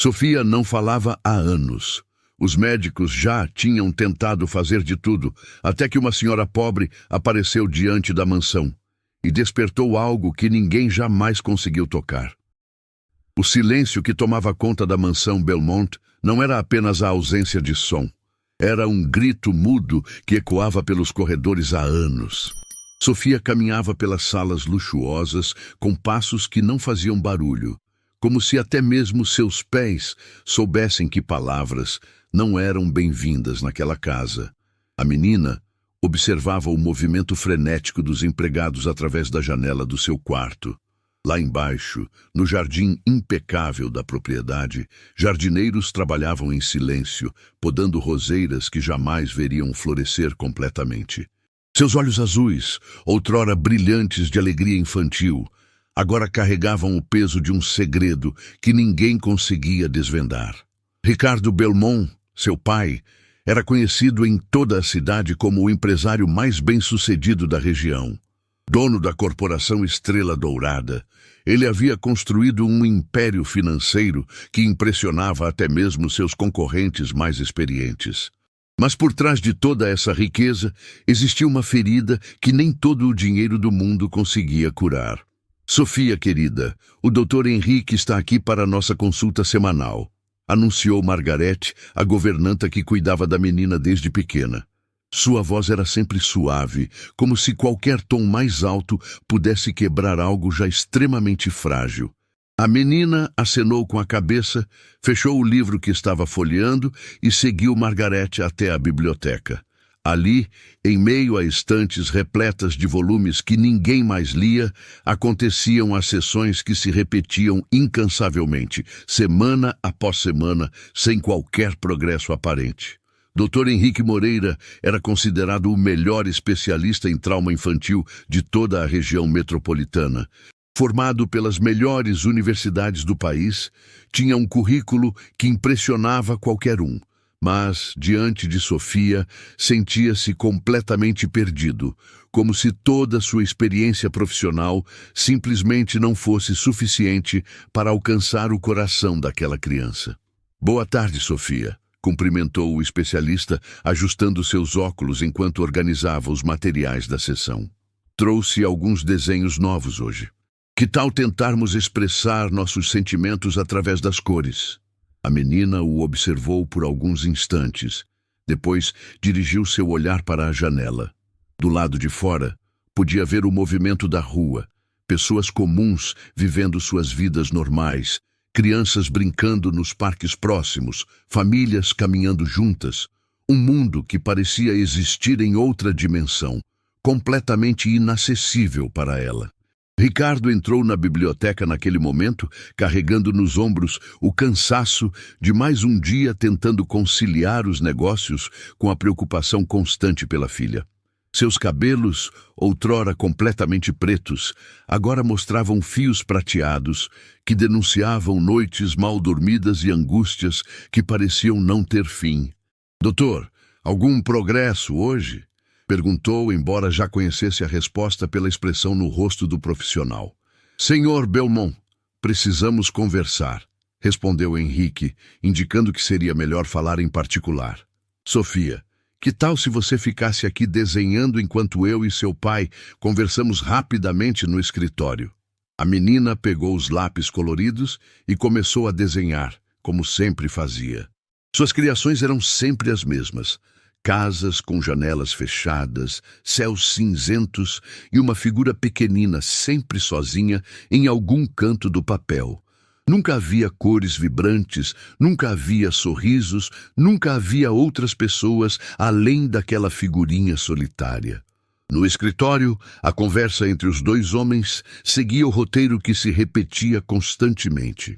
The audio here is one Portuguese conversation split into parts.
Sofia não falava há anos. Os médicos já tinham tentado fazer de tudo, até que uma senhora pobre apareceu diante da mansão e despertou algo que ninguém jamais conseguiu tocar. O silêncio que tomava conta da mansão Belmont não era apenas a ausência de som. Era um grito mudo que ecoava pelos corredores há anos. Sofia caminhava pelas salas luxuosas com passos que não faziam barulho, como se até mesmo seus pés soubessem que palavras não eram bem-vindas naquela casa. A menina observava o movimento frenético dos empregados através da janela do seu quarto. Lá embaixo, no jardim impecável da propriedade, jardineiros trabalhavam em silêncio, podando roseiras que jamais veriam florescer completamente. Seus olhos azuis, outrora brilhantes de alegria infantil, agora carregavam o peso de um segredo que ninguém conseguia desvendar. Ricardo Belmont, seu pai, era conhecido em toda a cidade como o empresário mais bem-sucedido da região. Dono da corporação Estrela Dourada, ele havia construído um império financeiro que impressionava até mesmo seus concorrentes mais experientes. Mas por trás de toda essa riqueza, existia uma ferida que nem todo o dinheiro do mundo conseguia curar. Sofia, querida, o Dr. Henrique está aqui para a nossa consulta semanal, anunciou Margarete, a governanta que cuidava da menina desde pequena. Sua voz era sempre suave, como se qualquer tom mais alto pudesse quebrar algo já extremamente frágil. A menina acenou com a cabeça, fechou o livro que estava folheando e seguiu Margarete até a biblioteca. Ali, em meio a estantes repletas de volumes que ninguém mais lia, aconteciam as sessões que se repetiam incansavelmente, semana após semana, sem qualquer progresso aparente. Dr. Henrique Moreira era considerado o melhor especialista em trauma infantil de toda a região metropolitana. Formado pelas melhores universidades do país, tinha um currículo que impressionava qualquer um. Mas, diante de Sofia, sentia-se completamente perdido, como se toda sua experiência profissional simplesmente não fosse suficiente para alcançar o coração daquela criança. Boa tarde, Sofia, cumprimentou o especialista, ajustando seus óculos enquanto organizava os materiais da sessão. Trouxe alguns desenhos novos hoje. Que tal tentarmos expressar nossos sentimentos através das cores? A menina o observou por alguns instantes. Depois, dirigiu seu olhar para a janela. Do lado de fora, podia ver o movimento da rua, pessoas comuns vivendo suas vidas normais, crianças brincando nos parques próximos, famílias caminhando juntas. Um mundo que parecia existir em outra dimensão, completamente inacessível para ela. Ricardo entrou na biblioteca naquele momento, carregando nos ombros o cansaço de mais um dia tentando conciliar os negócios com a preocupação constante pela filha. Seus cabelos, outrora completamente pretos, agora mostravam fios prateados que denunciavam noites mal dormidas e angústias que pareciam não ter fim. Doutor, algum progresso hoje? Perguntou, embora já conhecesse a resposta pela expressão no rosto do profissional. Senhor Belmont, precisamos conversar, respondeu Henrique, indicando que seria melhor falar em particular. Sofia, que tal se você ficasse aqui desenhando enquanto eu e seu pai conversamos rapidamente no escritório? A menina pegou os lápis coloridos e começou a desenhar, como sempre fazia. Suas criações eram sempre as mesmas. Casas com janelas fechadas, céus cinzentos e uma figura pequenina, sempre sozinha, em algum canto do papel. Nunca havia cores vibrantes, nunca havia sorrisos, nunca havia outras pessoas além daquela figurinha solitária. No escritório, a conversa entre os dois homens seguia o roteiro que se repetia constantemente.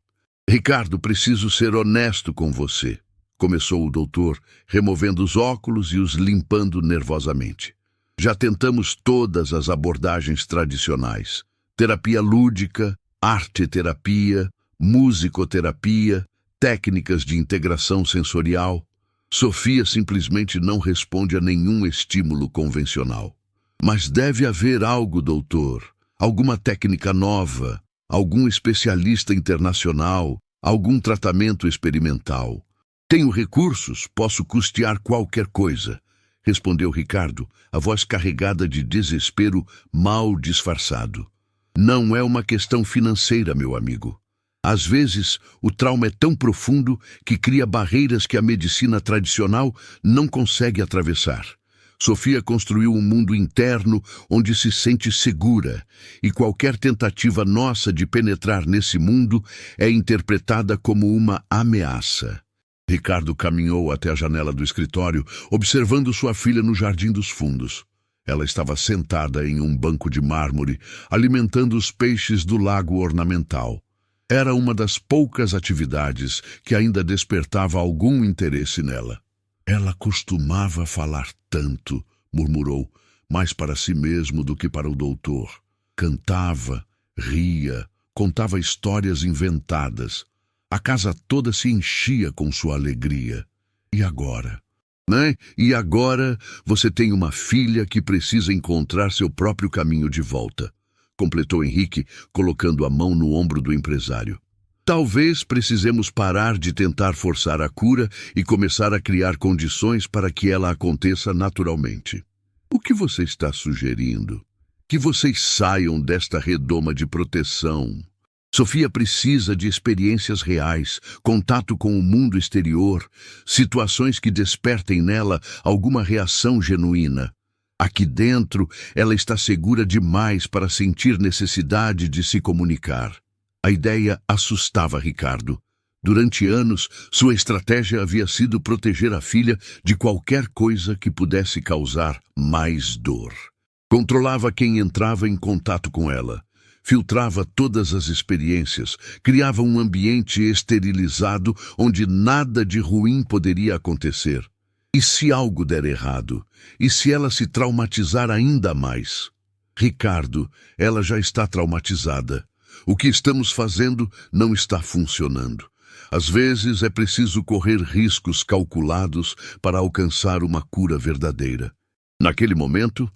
Ricardo, preciso ser honesto com você. Começou o doutor, removendo os óculos e os limpando nervosamente. Já tentamos todas as abordagens tradicionais. Terapia lúdica, arte-terapia, musicoterapia, técnicas de integração sensorial. Sofia simplesmente não responde a nenhum estímulo convencional. Mas deve haver algo, doutor. Alguma técnica nova, algum especialista internacional, Algum tratamento experimental. Tenho recursos, posso custear qualquer coisa, respondeu Ricardo, a voz carregada de desespero mal disfarçado. Não é uma questão financeira, meu amigo. Às vezes, o trauma é tão profundo que cria barreiras que a medicina tradicional não consegue atravessar. Sofia construiu um mundo interno onde se sente segura, e qualquer tentativa nossa de penetrar nesse mundo é interpretada como uma ameaça. Ricardo caminhou até a janela do escritório, observando sua filha no jardim dos fundos. Ela estava sentada em um banco de mármore, alimentando os peixes do lago ornamental. Era uma das poucas atividades que ainda despertava algum interesse nela. Ela costumava falar tanto, murmurou, mais para si mesmo do que para o doutor. Cantava, ria, contava histórias inventadas. A casa toda se enchia com sua alegria. E agora? Né? E agora você tem uma filha que precisa encontrar seu próprio caminho de volta, completou Henrique, colocando a mão no ombro do empresário. Talvez precisemos parar de tentar forçar a cura e começar a criar condições para que ela aconteça naturalmente. O que você está sugerindo? Que vocês saiam desta redoma de proteção. Sofia precisa de experiências reais, contato com o mundo exterior, situações que despertem nela alguma reação genuína. Aqui dentro, ela está segura demais para sentir necessidade de se comunicar. A ideia assustava Ricardo. Durante anos, sua estratégia havia sido proteger a filha de qualquer coisa que pudesse causar mais dor. Controlava quem entrava em contato com ela. Filtrava todas as experiências, criava um ambiente esterilizado onde nada de ruim poderia acontecer. E se algo der errado? E se ela se traumatizar ainda mais? Ricardo, ela já está traumatizada. O que estamos fazendo não está funcionando. Às vezes é preciso correr riscos calculados para alcançar uma cura verdadeira. Naquele momento,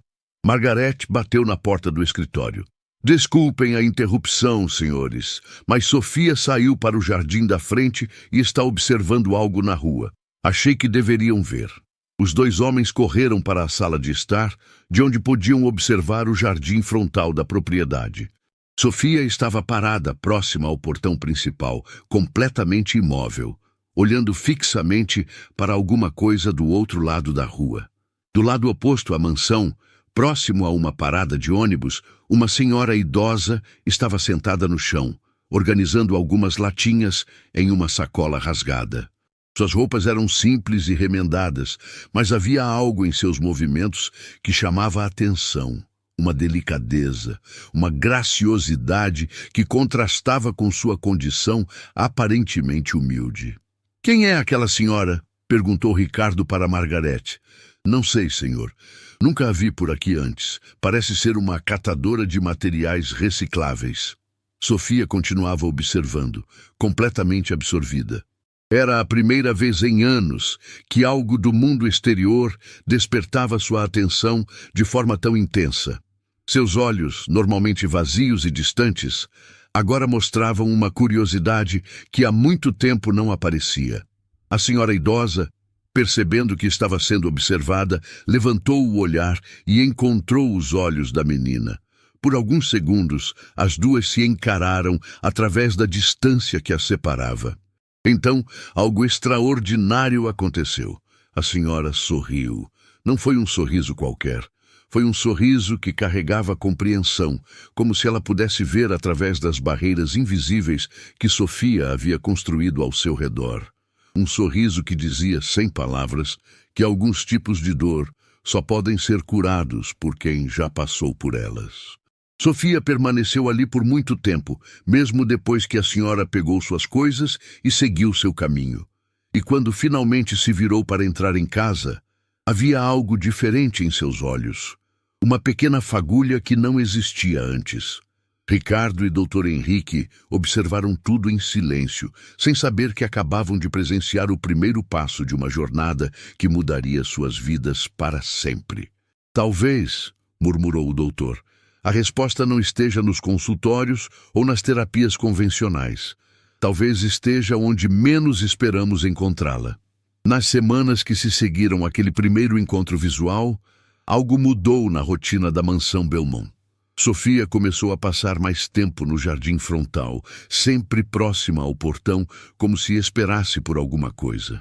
Margaret bateu na porta do escritório. Desculpem a interrupção, senhores, mas Sofia saiu para o jardim da frente e está observando algo na rua. Achei que deveriam ver. Os dois homens correram para a sala de estar, de onde podiam observar o jardim frontal da propriedade. Sofia estava parada próxima ao portão principal, completamente imóvel, olhando fixamente para alguma coisa do outro lado da rua. Do lado oposto à mansão, próximo a uma parada de ônibus, uma senhora idosa estava sentada no chão, organizando algumas latinhas em uma sacola rasgada. Suas roupas eram simples e remendadas, mas havia algo em seus movimentos que chamava a atenção. Uma delicadeza, uma graciosidade que contrastava com sua condição aparentemente humilde. — Quem é aquela senhora? Perguntou Ricardo para Margaret. — Não sei, senhor. Nunca a vi por aqui antes. Parece ser uma catadora de materiais recicláveis. Sofia continuava observando, completamente absorvida. Era a primeira vez em anos que algo do mundo exterior despertava sua atenção de forma tão intensa. Seus olhos, normalmente vazios e distantes, agora mostravam uma curiosidade que há muito tempo não aparecia. A senhora idosa, percebendo que estava sendo observada, levantou o olhar e encontrou os olhos da menina. Por alguns segundos, as duas se encararam através da distância que as separava. Então, algo extraordinário aconteceu. A senhora sorriu. Não foi um sorriso qualquer. Foi um sorriso que carregava compreensão, como se ela pudesse ver através das barreiras invisíveis que Sofia havia construído ao seu redor. Um sorriso que dizia, sem palavras, que alguns tipos de dor só podem ser curados por quem já passou por elas. Sofia permaneceu ali por muito tempo, mesmo depois que a senhora pegou suas coisas e seguiu seu caminho. E quando finalmente se virou para entrar em casa, havia algo diferente em seus olhos. Uma pequena fagulha que não existia antes. Ricardo e Dr. Henrique observaram tudo em silêncio, sem saber que acabavam de presenciar o primeiro passo de uma jornada que mudaria suas vidas para sempre. Talvez, murmurou o doutor, a resposta não esteja nos consultórios ou nas terapias convencionais. talvez esteja onde menos esperamos encontrá-la. Nas semanas que se seguiram àquele primeiro encontro visual, algo mudou na rotina da mansão Belmont. Sofia começou a passar mais tempo no jardim frontal, sempre próxima ao portão, como se esperasse por alguma coisa.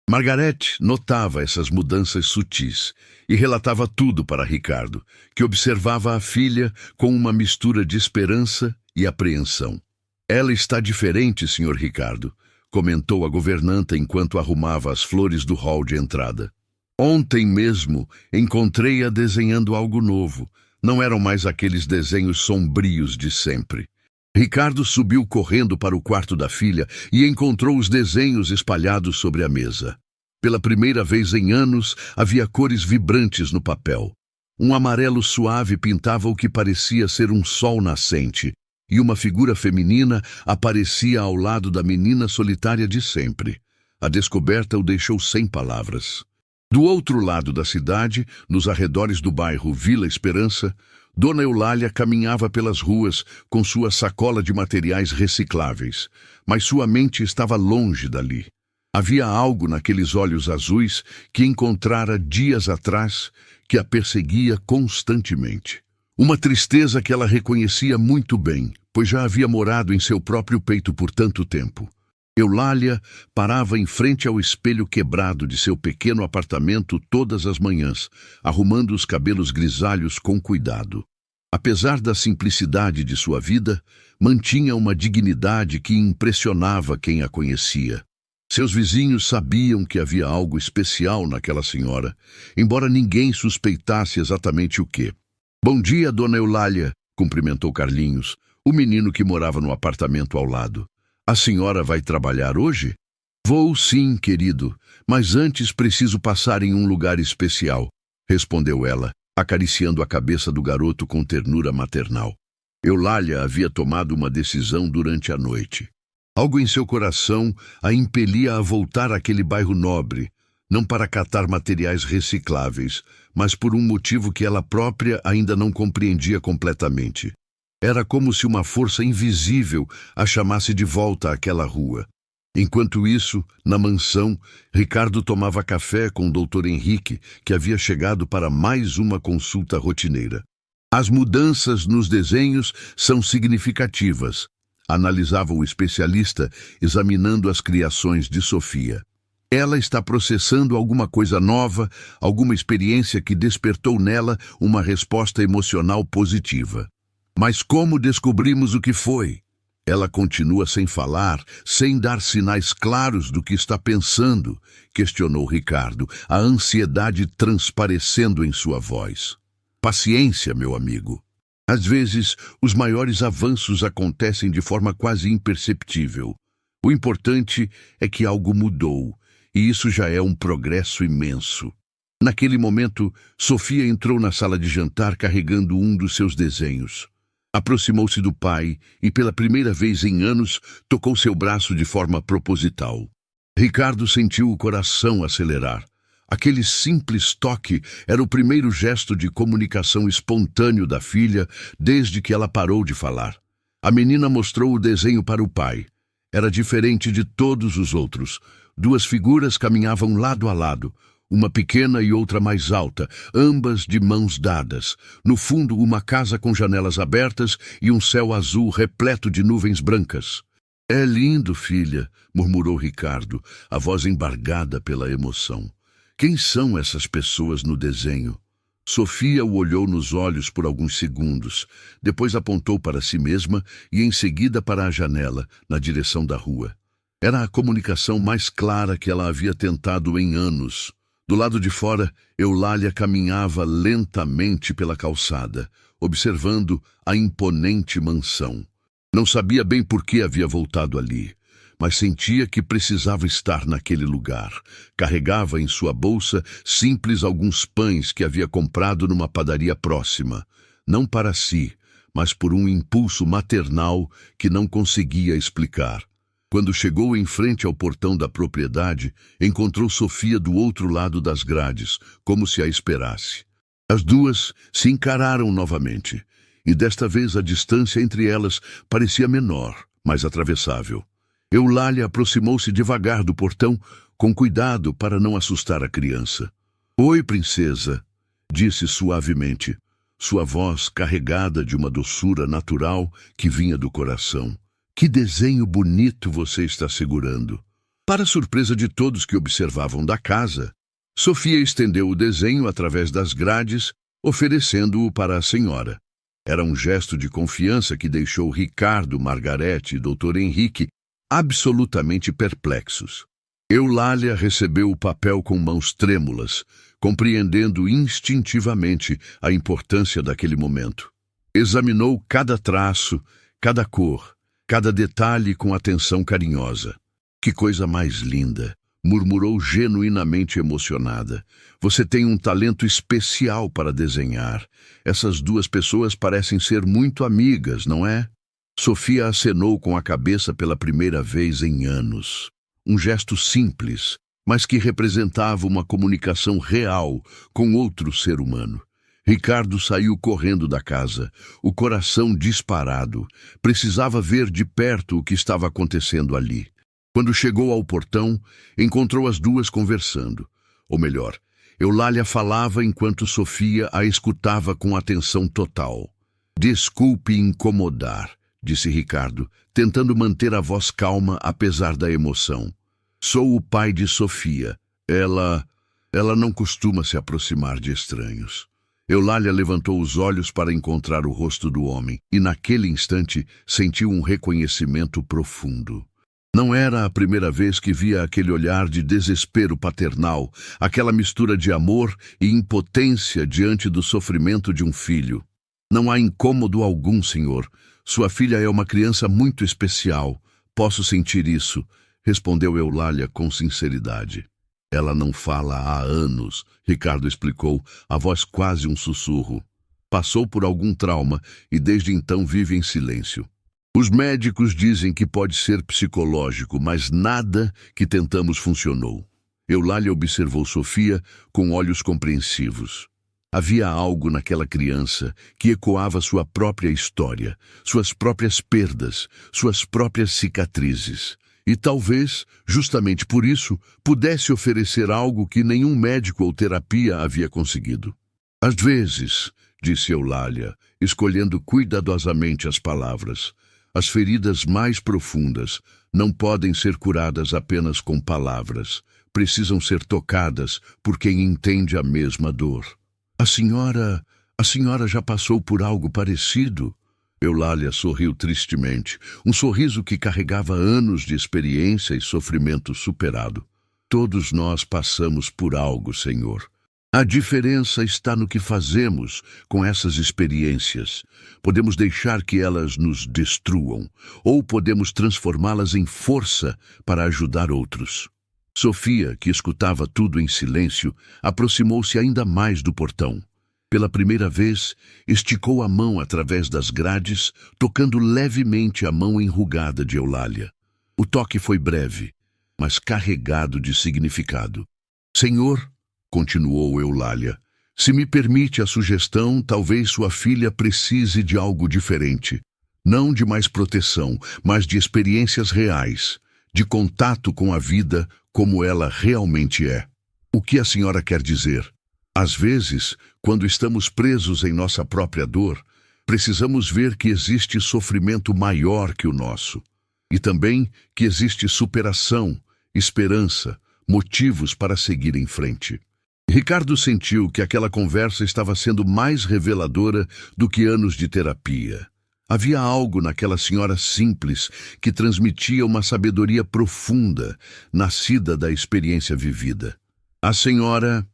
Margaret notava essas mudanças sutis e relatava tudo para Ricardo, que observava a filha com uma mistura de esperança e apreensão. "Ela está diferente, Sr. Ricardo", comentou a governanta enquanto arrumava as flores do hall de entrada. "Ontem mesmo encontrei-a desenhando algo novo. Não eram mais aqueles desenhos sombrios de sempre." Ricardo subiu correndo para o quarto da filha e encontrou os desenhos espalhados sobre a mesa. Pela primeira vez em anos, havia cores vibrantes no papel. Um amarelo suave pintava o que parecia ser um sol nascente, e uma figura feminina aparecia ao lado da menina solitária de sempre. A descoberta o deixou sem palavras. Do outro lado da cidade, nos arredores do bairro Vila Esperança, Dona Eulália caminhava pelas ruas com sua sacola de materiais recicláveis, mas sua mente estava longe dali. Havia algo naqueles olhos azuis que encontrara dias atrás que a perseguia constantemente. Uma tristeza que ela reconhecia muito bem, pois já havia morado em seu próprio peito por tanto tempo. Eulália parava em frente ao espelho quebrado de seu pequeno apartamento todas as manhãs, arrumando os cabelos grisalhos com cuidado. Apesar da simplicidade de sua vida, mantinha uma dignidade que impressionava quem a conhecia. Seus vizinhos sabiam que havia algo especial naquela senhora, embora ninguém suspeitasse exatamente o quê. "Bom dia, Dona Eulália", cumprimentou Carlinhos, o menino que morava no apartamento ao lado. "A senhora vai trabalhar hoje?" "Vou sim, querido, mas antes preciso passar em um lugar especial", respondeu ela, acariciando a cabeça do garoto com ternura maternal. Eulália havia tomado uma decisão durante a noite. Algo em seu coração a impelia a voltar àquele bairro nobre, não para catar materiais recicláveis, mas por um motivo que ela própria ainda não compreendia completamente. Era como se uma força invisível a chamasse de volta àquela rua. Enquanto isso, na mansão, Ricardo tomava café com o Dr. Henrique, que havia chegado para mais uma consulta rotineira. "As mudanças nos desenhos são significativas", analisava o especialista, examinando as criações de Sofia. "Ela está processando alguma coisa nova, alguma experiência que despertou nela uma resposta emocional positiva. Mas como descobrimos o que foi? Ela continua sem falar, sem dar sinais claros do que está pensando", questionou Ricardo, a ansiedade transparecendo em sua voz. "Paciência, meu amigo. Às vezes, os maiores avanços acontecem de forma quase imperceptível. O importante é que algo mudou, e isso já é um progresso imenso." Naquele momento, Sofia entrou na sala de jantar carregando um dos seus desenhos. Aproximou-se do pai e, pela primeira vez em anos, tocou seu braço de forma proposital. Ricardo sentiu o coração acelerar. Aquele simples toque era o primeiro gesto de comunicação espontâneo da filha desde que ela parou de falar. A menina mostrou o desenho para o pai. Era diferente de todos os outros. Duas figuras caminhavam lado a lado, uma pequena e outra mais alta, ambas de mãos dadas. No fundo, uma casa com janelas abertas e um céu azul repleto de nuvens brancas. "É lindo, filha", murmurou Ricardo, a voz embargada pela emoção. "Quem são essas pessoas no desenho?" Sofia o olhou nos olhos por alguns segundos, depois apontou para si mesma e em seguida para a janela, na direção da rua. Era a comunicação mais clara que ela havia tentado em anos. Do lado de fora, Eulália caminhava lentamente pela calçada, observando a imponente mansão. Não sabia bem por que havia voltado ali, mas sentia que precisava estar naquele lugar. Carregava em sua bolsa simples alguns pães que havia comprado numa padaria próxima, não para si, mas por um impulso maternal que não conseguia explicar. Quando chegou em frente ao portão da propriedade, encontrou Sofia do outro lado das grades, como se a esperasse. As duas se encararam novamente, e desta vez a distância entre elas parecia menor, mais atravessável. Eulália aproximou-se devagar do portão, com cuidado para não assustar a criança. "Oi, princesa", disse suavemente, sua voz carregada de uma doçura natural que vinha do coração. "Que desenho bonito você está segurando." Para surpresa de todos que observavam da casa, Sofia estendeu o desenho através das grades, oferecendo-o para a senhora. Era um gesto de confiança que deixou Ricardo, Margarete e Dr. Henrique absolutamente perplexos. Eulália recebeu o papel com mãos trêmulas, compreendendo instintivamente a importância daquele momento. Examinou cada traço, cada cor, cada detalhe com atenção carinhosa. "Que coisa mais linda!" murmurou genuinamente emocionada. "Você tem um talento especial para desenhar. Essas duas pessoas parecem ser muito amigas, não é?" Sofia acenou com a cabeça pela primeira vez em anos. Um gesto simples, mas que representava uma comunicação real com outro ser humano. Ricardo saiu correndo da casa, o coração disparado. Precisava ver de perto o que estava acontecendo ali. Quando chegou ao portão, encontrou as duas conversando. Ou melhor, Eulália falava enquanto Sofia a escutava com atenção total. "Desculpe incomodar", disse Ricardo, tentando manter a voz calma apesar da emoção. "Sou o pai de Sofia. Ela não costuma se aproximar de estranhos." Eulália levantou os olhos para encontrar o rosto do homem e, naquele instante, sentiu um reconhecimento profundo. Não era a primeira vez que via aquele olhar de desespero paternal, aquela mistura de amor e impotência diante do sofrimento de um filho. "Não há incômodo algum, senhor. Sua filha é uma criança muito especial. Posso sentir isso", respondeu Eulália com sinceridade. "Ela não fala há anos", Ricardo explicou, a voz quase um sussurro. "Passou por algum trauma e desde então vive em silêncio. Os médicos dizem que pode ser psicológico, mas nada que tentamos funcionou." Eulália observou Sofia com olhos compreensivos. Havia algo naquela criança que ecoava sua própria história, suas próprias perdas, suas próprias cicatrizes. E talvez, justamente por isso, pudesse oferecer algo que nenhum médico ou terapia havia conseguido. "Às vezes", disse Eulália, escolhendo cuidadosamente as palavras, "as feridas mais profundas não podem ser curadas apenas com palavras. Precisam ser tocadas por quem entende a mesma dor." A senhora já passou por algo parecido?" Eulália sorriu tristemente, um sorriso que carregava anos de experiência e sofrimento superado. "Todos nós passamos por algo, senhor. A diferença está no que fazemos com essas experiências. Podemos deixar que elas nos destruam, ou podemos transformá-las em força para ajudar outros." Sofia, que escutava tudo em silêncio, aproximou-se ainda mais do portão. Pela primeira vez, esticou a mão através das grades, tocando levemente a mão enrugada de Eulália. O toque foi breve, mas carregado de significado. "Senhor", continuou Eulália, "se me permite a sugestão, talvez sua filha precise de algo diferente. Não de mais proteção, mas de experiências reais, de contato com a vida como ela realmente é." "O que a senhora quer dizer?" "Às vezes, quando estamos presos em nossa própria dor, precisamos ver que existe sofrimento maior que o nosso. E também que existe superação, esperança, motivos para seguir em frente." Ricardo sentiu que aquela conversa estava sendo mais reveladora do que anos de terapia. Havia algo naquela senhora simples que transmitia uma sabedoria profunda, nascida da experiência vivida. "A senhora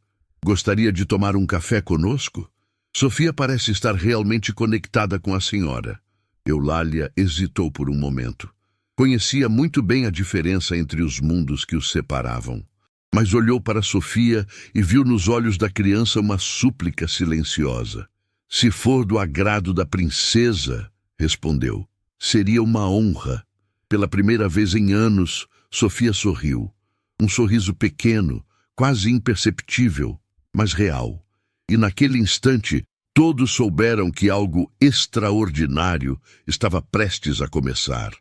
gostaria de tomar um café conosco? Sofia parece estar realmente conectada com a senhora." Eulália hesitou por um momento. Conhecia muito bem a diferença entre os mundos que os separavam. Mas olhou para Sofia e viu nos olhos da criança uma súplica silenciosa. "Se for do agrado da princesa", respondeu, "seria uma honra." Pela primeira vez em anos, Sofia sorriu. Um sorriso pequeno, quase imperceptível, mas real. E naquele instante, todos souberam que algo extraordinário estava prestes a começar.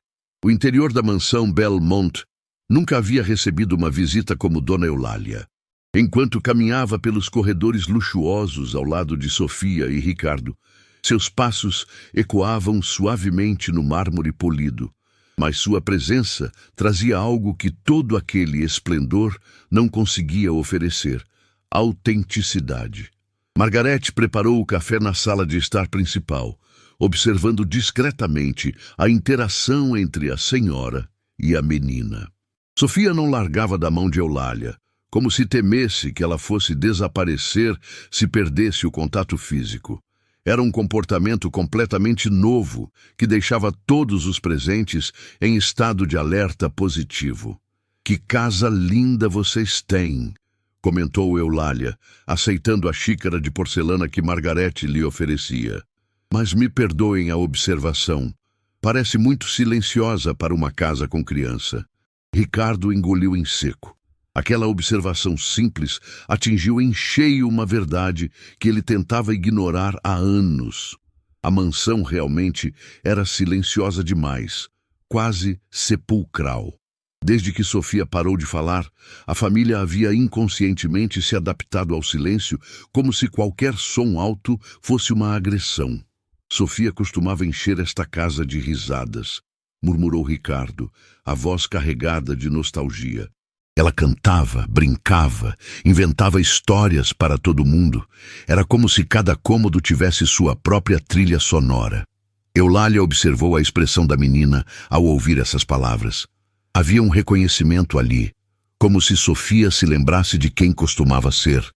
O interior da mansão Belmont nunca havia recebido uma visita como Dona Eulália. Enquanto caminhava pelos corredores luxuosos ao lado de Sofia e Ricardo, seus passos ecoavam suavemente no mármore polido, mas sua presença trazia algo que todo aquele esplendor não conseguia oferecer: autenticidade. Margarete preparou o café na sala de estar principal, observando discretamente a interação entre a senhora e a menina. Sofia não largava da mão de Eulália, como se temesse que ela fosse desaparecer se perdesse o contato físico. Era um comportamento completamente novo que deixava todos os presentes em estado de alerta positivo. "Que casa linda vocês têm", comentou Eulália, aceitando a xícara de porcelana que Margarete lhe oferecia. "Mas me perdoem a observação. Parece muito silenciosa para uma casa com criança." Ricardo engoliu em seco. Aquela observação simples atingiu em cheio uma verdade que ele tentava ignorar há anos. A mansão realmente era silenciosa demais, quase sepulcral. Desde que Sofia parou de falar, a família havia inconscientemente se adaptado ao silêncio, como se qualquer som alto fosse uma agressão. Sofia costumava encher esta casa de risadas, murmurou Ricardo, a voz carregada de nostalgia. Ela cantava, brincava, inventava histórias para todo mundo. Era como se cada cômodo tivesse sua própria trilha sonora. Eulália observou a expressão da menina ao ouvir essas palavras. Havia um reconhecimento ali, como se Sofia se lembrasse de quem costumava ser,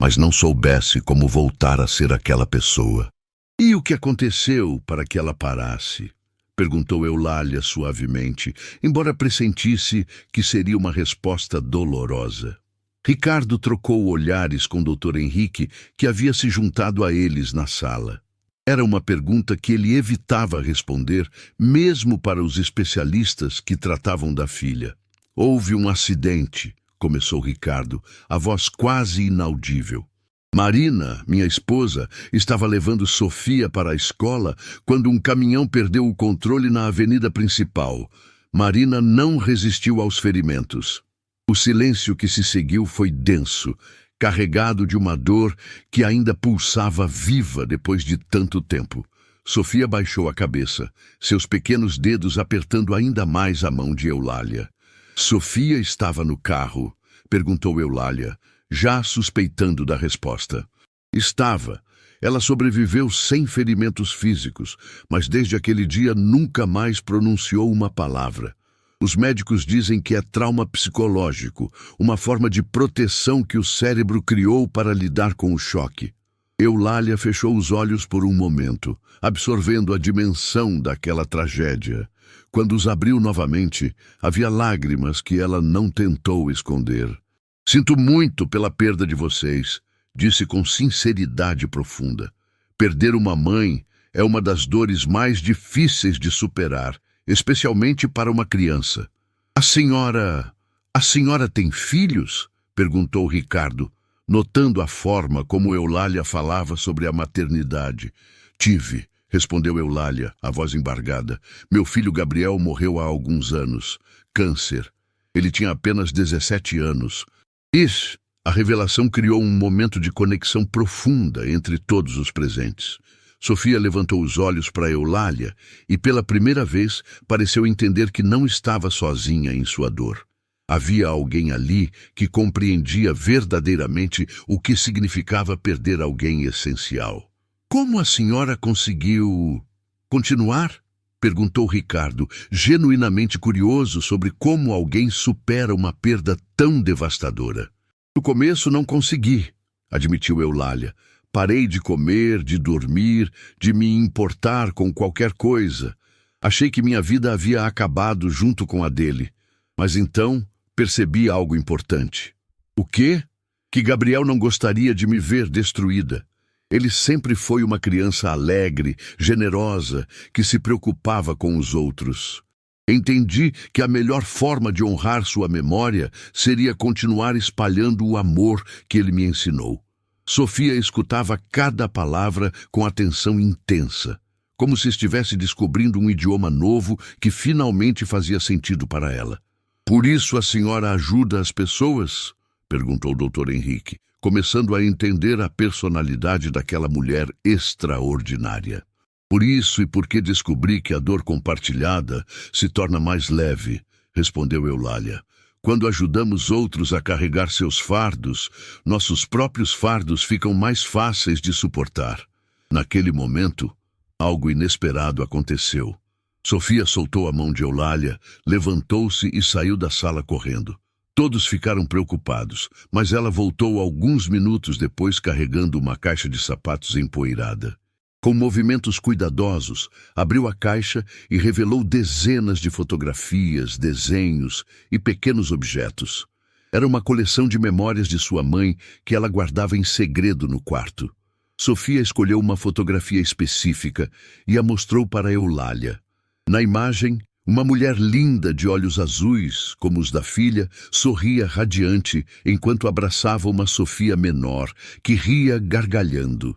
mas não soubesse como voltar a ser aquela pessoa. "E o que aconteceu para que ela parasse?" perguntou Eulália suavemente, embora pressentisse que seria uma resposta dolorosa. Ricardo trocou olhares com o Dr. Henrique, que havia se juntado a eles na sala. Era uma pergunta que ele evitava responder, mesmo para os especialistas que tratavam da filha. "Houve um acidente", começou Ricardo, a voz quase inaudível. "Marina, minha esposa, estava levando Sofia para a escola quando um caminhão perdeu o controle na avenida principal. Marina não resistiu aos ferimentos." O silêncio que se seguiu foi denso, carregado de uma dor que ainda pulsava viva depois de tanto tempo. Sofia baixou a cabeça, seus pequenos dedos apertando ainda mais a mão de Eulália. "Sofia estava no carro?" perguntou Eulália, já suspeitando da resposta. "Estava. Ela sobreviveu sem ferimentos físicos, mas desde aquele dia nunca mais pronunciou uma palavra. Os médicos dizem que é trauma psicológico, uma forma de proteção que o cérebro criou para lidar com o choque." Eulália fechou os olhos por um momento, absorvendo a dimensão daquela tragédia. Quando os abriu novamente, havia lágrimas que ela não tentou esconder. "Sinto muito pela perda de vocês", disse com sinceridade profunda. "Perder uma mãe é uma das dores mais difíceis de superar, especialmente para uma criança." A senhora tem filhos?" perguntou Ricardo, notando a forma como Eulália falava sobre a maternidade. "Tive", respondeu Eulália, a voz embargada. "Meu filho Gabriel morreu há alguns anos. Câncer. Ele tinha apenas 17 anos. A revelação criou um momento de conexão profunda entre todos os presentes. Sofia levantou os olhos para Eulália e, pela primeira vez, pareceu entender que não estava sozinha em sua dor. Havia alguém ali que compreendia verdadeiramente o que significava perder alguém essencial. "Como a senhora conseguiu continuar?" perguntou Ricardo, genuinamente curioso sobre como alguém supera uma perda tão devastadora. "No começo não consegui", admitiu Eulália. "Parei de comer, de dormir, de me importar com qualquer coisa. Achei que minha vida havia acabado junto com a dele. Mas então percebi algo importante." "O quê?" "Que Gabriel não gostaria de me ver destruída. Ele sempre foi uma criança alegre, generosa, que se preocupava com os outros. Entendi que a melhor forma de honrar sua memória seria continuar espalhando o amor que ele me ensinou." Sofia escutava cada palavra com atenção intensa, como se estivesse descobrindo um idioma novo que finalmente fazia sentido para ela. Por isso a senhora ajuda as pessoas? Perguntou o Dr. Henrique, começando a entender a personalidade daquela mulher extraordinária. Por isso e porque descobri que a dor compartilhada se torna mais leve, respondeu Eulália. Quando ajudamos outros a carregar seus fardos, nossos próprios fardos ficam mais fáceis de suportar. Naquele momento, algo inesperado aconteceu. Sofia soltou a mão de Eulália, levantou-se e saiu da sala correndo. Todos ficaram preocupados, mas ela voltou alguns minutos depois carregando uma caixa de sapatos empoeirada. Com movimentos cuidadosos, abriu a caixa e revelou dezenas de fotografias, desenhos e pequenos objetos. Era uma coleção de memórias de sua mãe que ela guardava em segredo no quarto. Sofia escolheu uma fotografia específica e a mostrou para Eulália. Na imagem, uma mulher linda de olhos azuis, como os da filha, sorria radiante enquanto abraçava uma Sofia menor, que ria gargalhando.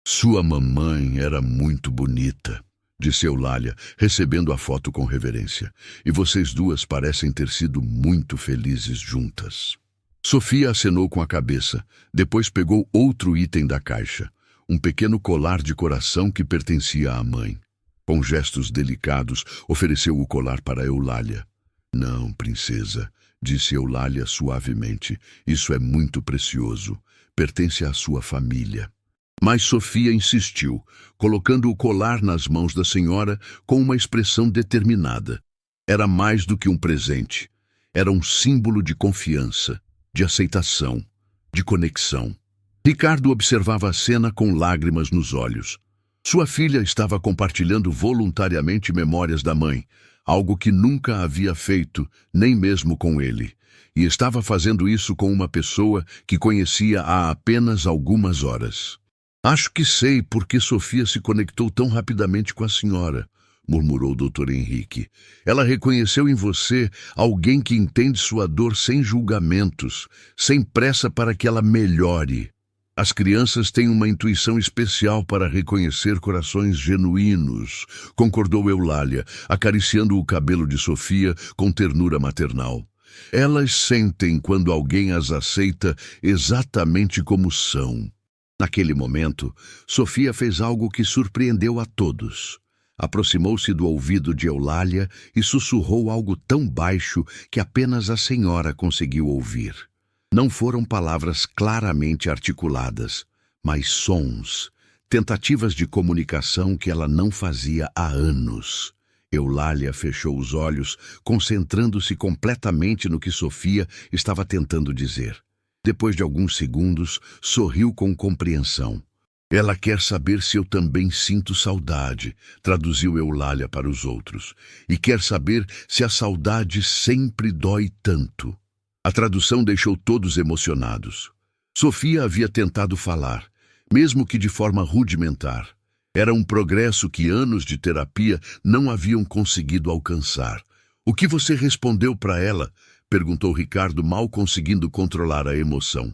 Sua mamãe era muito bonita, disse Eulália, recebendo a foto com reverência. E vocês duas parecem ter sido muito felizes juntas. Sofia acenou com a cabeça, depois pegou outro item da caixa, um pequeno colar de coração que pertencia à mãe. Com gestos delicados, ofereceu o colar para Eulália. Não, princesa, disse Eulália suavemente, isso é muito precioso, pertence à sua família. Mas Sofia insistiu, colocando o colar nas mãos da senhora com uma expressão determinada. Era mais do que um presente. Era um símbolo de confiança, de aceitação, de conexão. Ricardo observava a cena com lágrimas nos olhos. Sua filha estava compartilhando voluntariamente memórias da mãe, algo que nunca havia feito, nem mesmo com ele. E estava fazendo isso com uma pessoa que conhecia há apenas algumas horas. Acho que sei por que Sofia se conectou tão rapidamente com a senhora, murmurou o Dr. Henrique. Ela reconheceu em você alguém que entende sua dor sem julgamentos, sem pressa para que ela melhore. As crianças têm uma intuição especial para reconhecer corações genuínos, concordou Eulália, acariciando o cabelo de Sofia com ternura maternal. Elas sentem quando alguém as aceita exatamente como são. Naquele momento, Sofia fez algo que surpreendeu a todos. Aproximou-se do ouvido de Eulália e sussurrou algo tão baixo que apenas a senhora conseguiu ouvir. Não foram palavras claramente articuladas, mas sons, tentativas de comunicação que ela não fazia há anos. Eulália fechou os olhos, concentrando-se completamente no que Sofia estava tentando dizer. Depois de alguns segundos, sorriu com compreensão. Ela quer saber se eu também sinto saudade, traduziu Eulália para os outros. E quer saber se a saudade sempre dói tanto. A tradução deixou todos emocionados. Sofia havia tentado falar, mesmo que de forma rudimentar. Era um progresso que anos de terapia não haviam conseguido alcançar. O que você respondeu para ela? Perguntou Ricardo, mal conseguindo controlar a emoção.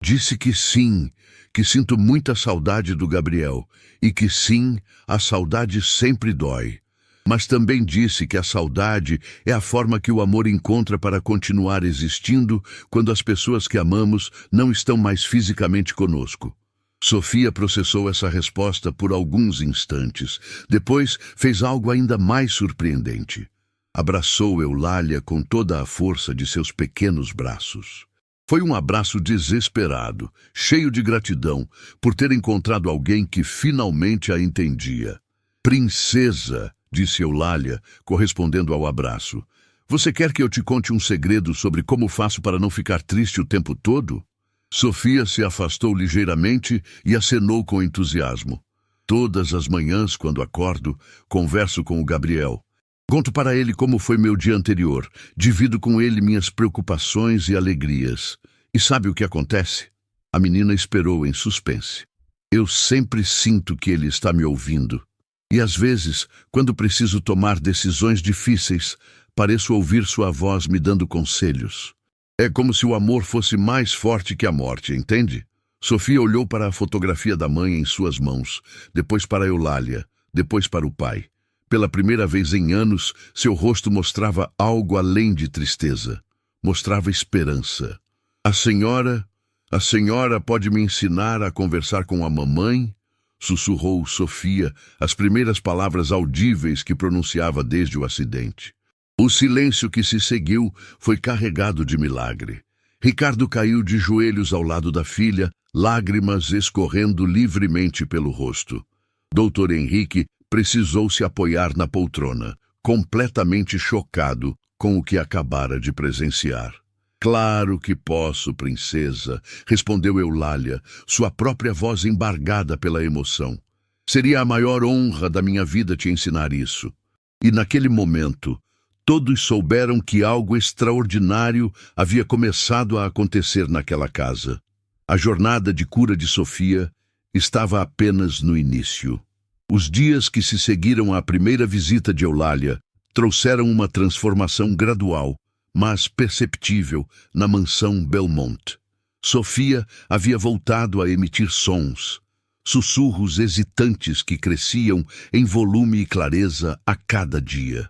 Disse que sim, que sinto muita saudade do Gabriel, e que sim, a saudade sempre dói. Mas também disse que a saudade é a forma que o amor encontra para continuar existindo quando as pessoas que amamos não estão mais fisicamente conosco. Sofia processou essa resposta por alguns instantes. Depois fez algo ainda mais surpreendente. Abraçou Eulália com toda a força de seus pequenos braços. Foi um abraço desesperado, cheio de gratidão por ter encontrado alguém que finalmente a entendia. Princesa, disse Eulália, correspondendo ao abraço. Você quer que eu te conte um segredo sobre como faço para não ficar triste o tempo todo? Sofia se afastou ligeiramente e acenou com entusiasmo. Todas as manhãs, quando acordo, converso com o Gabriel. Conto para ele como foi meu dia anterior, divido com ele minhas preocupações e alegrias. E sabe o que acontece? A menina esperou em suspense. Eu sempre sinto que ele está me ouvindo. E às vezes, quando preciso tomar decisões difíceis, pareço ouvir sua voz me dando conselhos. É como se o amor fosse mais forte que a morte, entende? Sofia olhou para a fotografia da mãe em suas mãos, depois para Eulália. depois para o pai. Pela primeira vez em anos, seu rosto mostrava algo além de tristeza. Mostrava esperança. A senhora pode me ensinar a conversar com a mamãe? Sussurrou Sofia, as primeiras palavras audíveis que pronunciava desde o acidente. O silêncio que se seguiu foi carregado de milagre. Ricardo caiu de joelhos ao lado da filha, lágrimas escorrendo livremente pelo rosto. Dr. Henrique precisou se apoiar na poltrona, completamente chocado com o que acabara de presenciar. Claro que posso, princesa, respondeu Eulália, sua própria voz embargada pela emoção. Seria a maior honra da minha vida te ensinar isso. E naquele momento, todos souberam que algo extraordinário havia começado a acontecer naquela casa. A jornada de cura de Sofia estava apenas no início. Os dias que se seguiram à primeira visita de Eulália trouxeram uma transformação gradual, mas perceptível, na mansão Belmont. Sofia havia voltado a emitir sons, sussurros hesitantes que cresciam em volume e clareza a cada dia.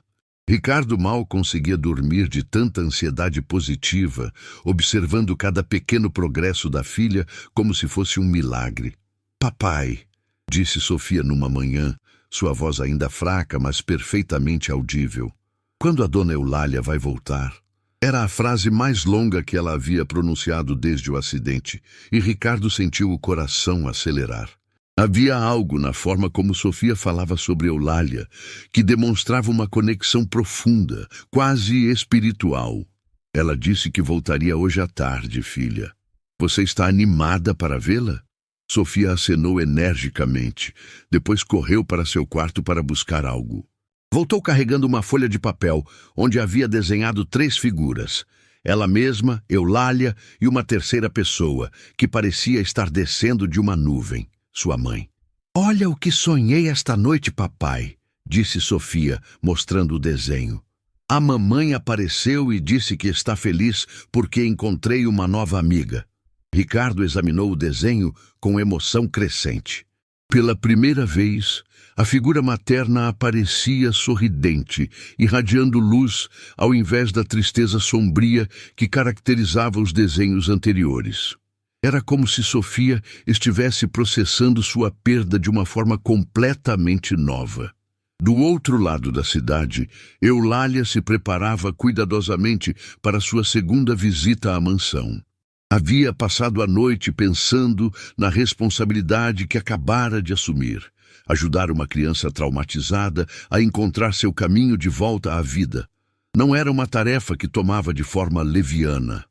Ricardo mal conseguia dormir de tanta ansiedade positiva, observando cada pequeno progresso da filha como se fosse um milagre. Papai, disse Sofia numa manhã, sua voz ainda fraca, mas perfeitamente audível. Quando a dona Eulália vai voltar? Era a frase mais longa que ela havia pronunciado desde o acidente, e Ricardo sentiu o coração acelerar. Havia algo na forma como Sofia falava sobre Eulália, que demonstrava uma conexão profunda, quase espiritual. Ela disse que voltaria hoje à tarde, filha. Você está animada para vê-la? Sofia acenou energicamente. Depois correu para seu quarto para buscar algo. Voltou carregando uma folha de papel, onde havia desenhado 3 figuras. Ela mesma, Eulália e uma terceira pessoa, que parecia estar descendo de uma nuvem. Sua mãe. Olha o que sonhei esta noite, papai, disse Sofia, mostrando o desenho. A mamãe apareceu e disse que está feliz porque encontrei uma nova amiga. Ricardo examinou o desenho com emoção crescente. Pela primeira vez, a figura materna aparecia sorridente, irradiando luz ao invés da tristeza sombria que caracterizava os desenhos anteriores. Era como se Sofia estivesse processando sua perda de uma forma completamente nova. Do outro lado da cidade, Eulália se preparava cuidadosamente para sua segunda visita à mansão. Havia passado a noite pensando na responsabilidade que acabara de assumir. Ajudar uma criança traumatizada a encontrar seu caminho de volta à vida. Não era uma tarefa que tomava de forma leviana.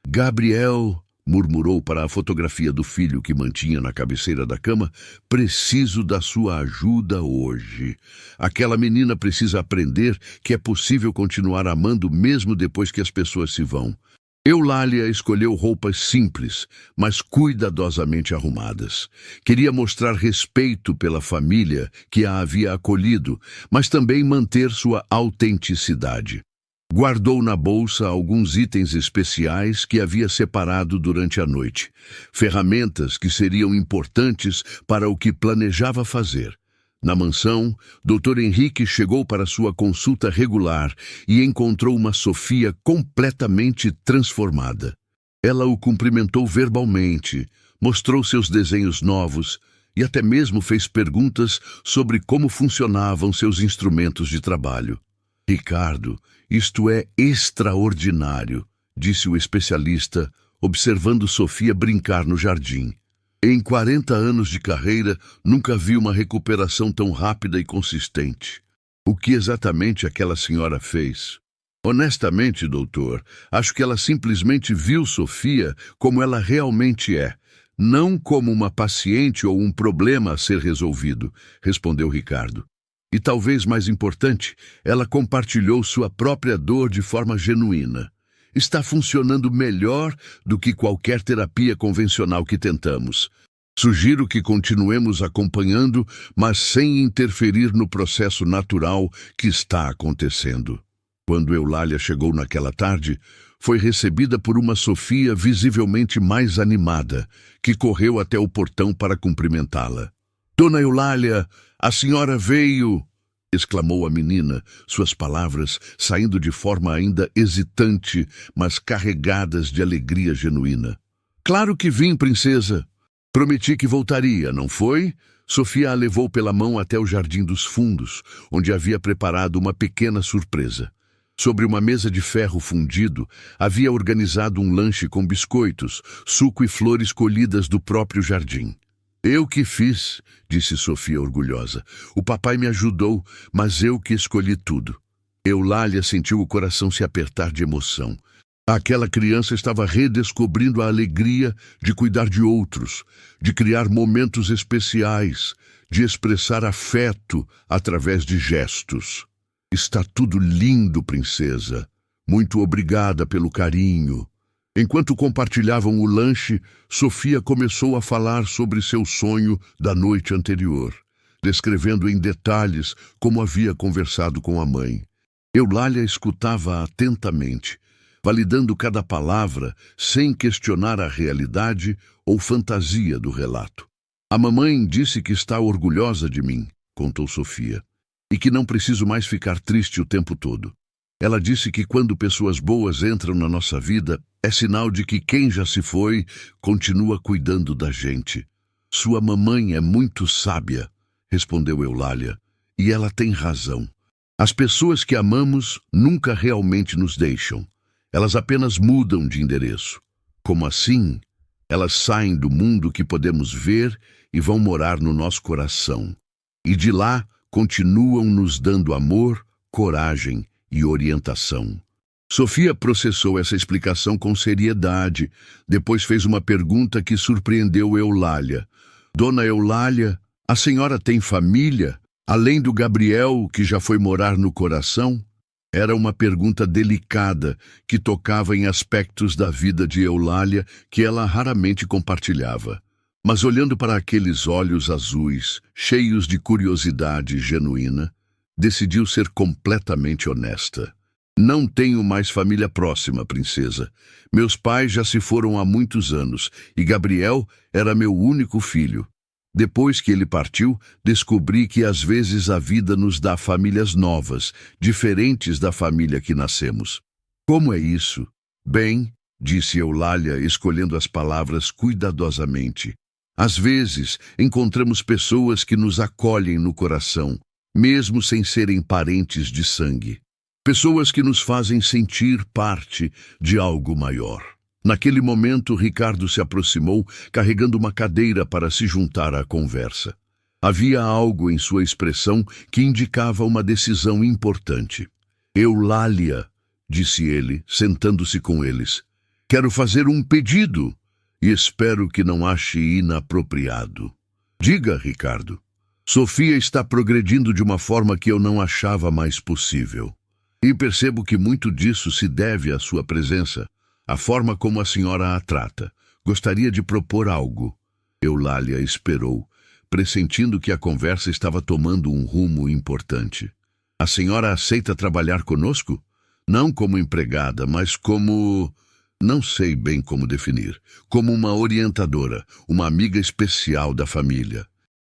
Gabriel, murmurou para a fotografia do filho que mantinha na cabeceira da cama, preciso da sua ajuda hoje. Aquela menina precisa aprender que é possível continuar amando mesmo depois que as pessoas se vão. Eulália escolheu roupas simples, mas cuidadosamente arrumadas. Queria mostrar respeito pela família que a havia acolhido, mas também manter sua autenticidade. Guardou na bolsa alguns itens especiais que havia separado durante a noite. Ferramentas que seriam importantes para o que planejava fazer. Na mansão, Dr. Henrique chegou para sua consulta regular e encontrou uma Sofia completamente transformada. Ela o cumprimentou verbalmente, mostrou seus desenhos novos e até mesmo fez perguntas sobre como funcionavam seus instrumentos de trabalho. Ricardo, isto é extraordinário, disse o especialista, observando Sofia brincar no jardim. Em 40 anos de carreira, nunca vi uma recuperação tão rápida e consistente. O que exatamente aquela senhora fez? Honestamente, doutor, acho que ela simplesmente viu Sofia como ela realmente é, não como uma paciente ou um problema a ser resolvido, respondeu Ricardo. E talvez mais importante, ela compartilhou sua própria dor de forma genuína. Está funcionando melhor do que qualquer terapia convencional que tentamos. Sugiro que continuemos acompanhando, mas sem interferir no processo natural que está acontecendo. Quando Eulália chegou naquela tarde, foi recebida por uma Sofia visivelmente mais animada, que correu até o portão para cumprimentá-la. Dona Eulália, A senhora veio! Exclamou a menina, suas palavras saindo de forma ainda hesitante, mas carregadas de alegria genuína. Claro que vim, princesa. Prometi que voltaria, não foi? Sofia a levou pela mão até o Jardim dos Fundos, onde havia preparado uma pequena surpresa. Sobre uma mesa de ferro fundido, havia organizado um lanche com biscoitos, suco e flores colhidas do próprio jardim. Eu que fiz, disse Sofia orgulhosa. O papai me ajudou, mas eu que escolhi tudo. Eulália sentiu o coração se apertar de emoção. Aquela criança estava redescobrindo a alegria de cuidar de outros, de criar momentos especiais, de expressar afeto através de gestos. Está tudo lindo, princesa. Muito obrigada pelo carinho. Enquanto compartilhavam o lanche, Sofia começou a falar sobre seu sonho da noite anterior, descrevendo em detalhes como havia conversado com a mãe. Eulália escutava atentamente, validando cada palavra sem questionar a realidade ou fantasia do relato. A mamãe disse que está orgulhosa de mim, contou Sofia, e que não preciso mais ficar triste o tempo todo. Ela disse que quando pessoas boas entram na nossa vida, é sinal de que quem já se foi continua cuidando da gente. Sua mamãe é muito sábia, respondeu Eulália, e ela tem razão. As pessoas que amamos nunca realmente nos deixam. Elas apenas mudam de endereço. Como assim? Elas saem do mundo que podemos ver e vão morar no nosso coração. E de lá continuam nos dando amor, coragem e orientação. Sofia processou essa explicação com seriedade. Depois fez uma pergunta que surpreendeu Eulália. Dona Eulália, a senhora tem família? Além do Gabriel, que já foi morar no coração? Era uma pergunta delicada, que tocava em aspectos da vida de Eulália que ela raramente compartilhava. Mas olhando para aqueles olhos azuis, cheios de curiosidade genuína, decidiu ser completamente honesta. Não tenho mais família próxima, princesa. Meus pais já se foram há muitos anos, e Gabriel era meu único filho. Depois que ele partiu, descobri que às vezes a vida nos dá famílias novas, diferentes da família que nascemos. Como é isso? Bem, disse Eulália, escolhendo as palavras cuidadosamente. Às vezes, encontramos pessoas que nos acolhem no coração, mesmo sem serem parentes de sangue. Pessoas que nos fazem sentir parte de algo maior. Naquele momento, Ricardo se aproximou, carregando uma cadeira para se juntar à conversa. Havia algo em sua expressão que indicava uma decisão importante. Eulália, disse ele, sentando-se com eles. Quero fazer um pedido e espero que não ache inapropriado. Diga, Ricardo. Sofia está progredindo de uma forma que eu não achava mais possível. E percebo que muito disso se deve à sua presença. A forma como a senhora a trata. Gostaria de propor algo. Eulália esperou, pressentindo que a conversa estava tomando um rumo importante. A senhora aceita trabalhar conosco? Não como empregada, mas como... não sei bem como definir. Como uma orientadora, uma amiga especial da família.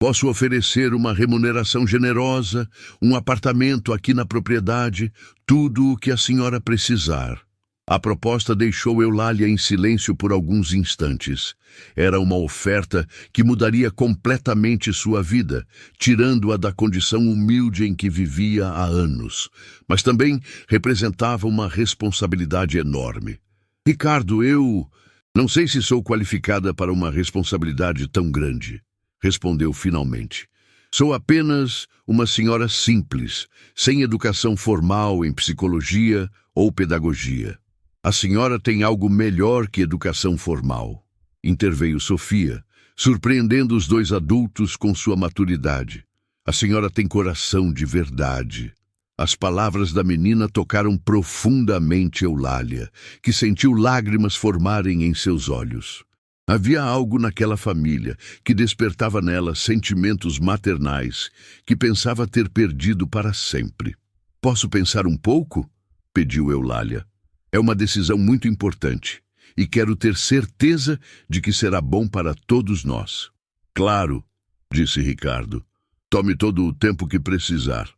Posso oferecer uma remuneração generosa, um apartamento aqui na propriedade, tudo o que a senhora precisar. A proposta deixou Eulália em silêncio por alguns instantes. Era uma oferta que mudaria completamente sua vida, tirando-a da condição humilde em que vivia há anos. Mas também representava uma responsabilidade enorme. Ricardo, eu não sei se sou qualificada para uma responsabilidade tão grande, respondeu finalmente. Sou apenas uma senhora simples, sem educação formal em psicologia ou pedagogia. A senhora tem algo melhor que educação formal, interveio Sofia, surpreendendo os dois adultos com sua maturidade. A senhora tem coração de verdade. As palavras da menina tocaram profundamente Eulália, que sentiu lágrimas formarem em seus olhos. Havia algo naquela família que despertava nela sentimentos maternais que pensava ter perdido para sempre. Posso pensar um pouco? Pediu Eulália. É uma decisão muito importante e quero ter certeza de que será bom para todos nós. Claro, disse Ricardo. Tome todo o tempo que precisar.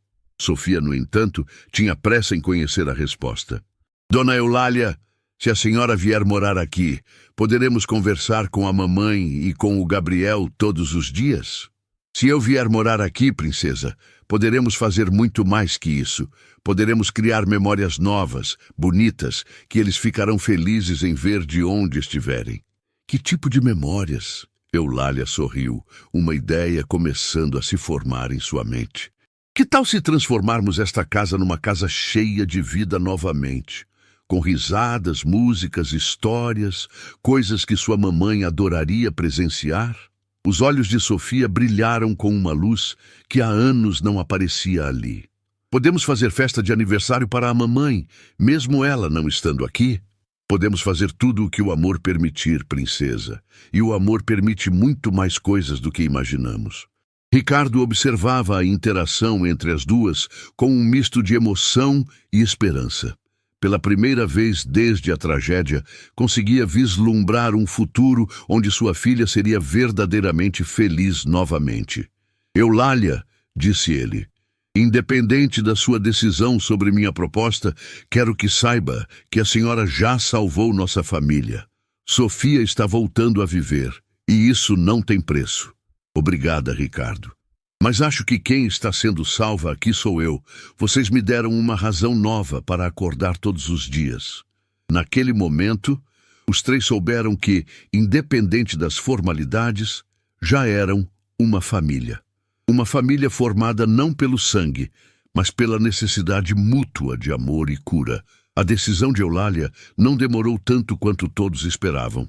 Sofia, no entanto, tinha pressa em conhecer a resposta. Dona Eulália, se a senhora vier morar aqui, poderemos conversar com a mamãe e com o Gabriel todos os dias? Se eu vier morar aqui, princesa, poderemos fazer muito mais que isso. Poderemos criar memórias novas, bonitas, que eles ficarão felizes em ver de onde estiverem. Que tipo de memórias? Eulália sorriu, uma ideia começando a se formar em sua mente. Que tal se transformarmos esta casa numa casa cheia de vida novamente? Com risadas, músicas, histórias, coisas que sua mamãe adoraria presenciar? Os olhos de Sofia brilharam com uma luz que há anos não aparecia ali. Podemos fazer festa de aniversário para a mamãe, mesmo ela não estando aqui? Podemos fazer tudo o que o amor permitir, princesa. E o amor permite muito mais coisas do que imaginamos. Ricardo observava a interação entre as duas com um misto de emoção e esperança. Pela primeira vez desde a tragédia, conseguia vislumbrar um futuro onde sua filha seria verdadeiramente feliz novamente. Eulália, disse ele, independente da sua decisão sobre minha proposta, quero que saiba que a senhora já salvou nossa família. Sofia está voltando a viver, e isso não tem preço. Obrigada, Ricardo. Mas acho que quem está sendo salva aqui sou eu. Vocês me deram uma razão nova para acordar todos os dias. Naquele momento, os três souberam que, independente das formalidades, já eram uma família. Uma família formada não pelo sangue, mas pela necessidade mútua de amor e cura. A decisão de Eulália não demorou tanto quanto todos esperavam.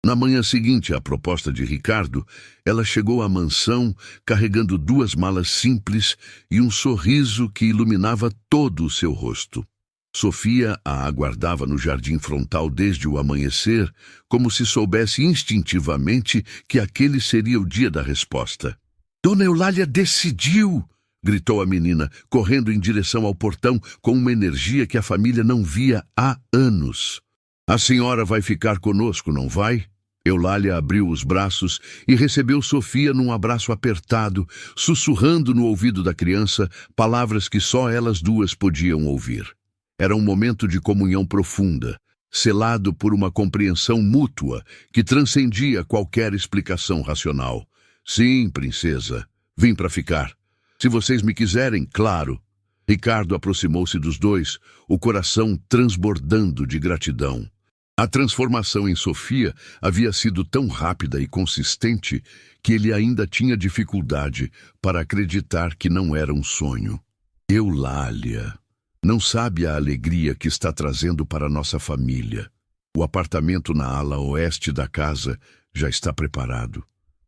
Na manhã seguinte à proposta de Ricardo, ela chegou à mansão carregando 2 malas simples e um sorriso que iluminava todo o seu rosto. Sofia a aguardava no jardim frontal desde o amanhecer, como se soubesse instintivamente que aquele seria o dia da resposta. Dona Eulália decidiu! Gritou a menina, correndo em direção ao portão com uma energia que a família não via há anos. A senhora vai ficar conosco, não vai? Eulália abriu os braços e recebeu Sofia num abraço apertado, sussurrando no ouvido da criança palavras que só elas duas podiam ouvir. Era um momento de comunhão profunda, selado por uma compreensão mútua que transcendia qualquer explicação racional. Sim, princesa, vim para ficar. Se vocês me quiserem, claro. Ricardo aproximou-se dos dois, o coração transbordando de gratidão. A transformação em Sofia havia sido tão rápida e consistente que ele ainda tinha dificuldade para acreditar que não era um sonho. Eulália, não sabe a alegria que está trazendo para nossa família. O apartamento na ala oeste da casa já está preparado.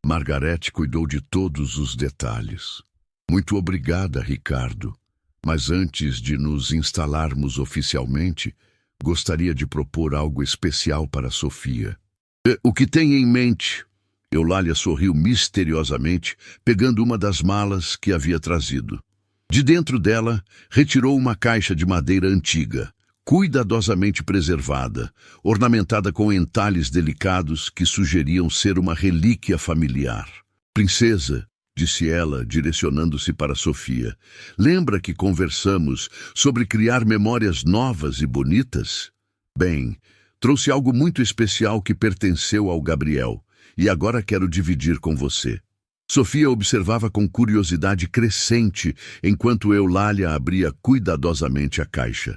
Margarete cuidou de todos os detalhes. Muito obrigada, Ricardo. Mas antes de nos instalarmos oficialmente, gostaria de propor algo especial para Sofia. O que tem em mente? Eulália sorriu misteriosamente, pegando uma das malas que havia trazido. De dentro dela, retirou uma caixa de madeira antiga, cuidadosamente preservada, ornamentada com entalhes delicados que sugeriam ser uma relíquia familiar. Princesa, disse ela, direcionando-se para Sofia, lembra que conversamos sobre criar memórias novas e bonitas? Bem, trouxe algo muito especial que pertenceu ao Gabriel, e agora quero dividir com você. Sofia observava com curiosidade crescente enquanto Eulália abria cuidadosamente a caixa.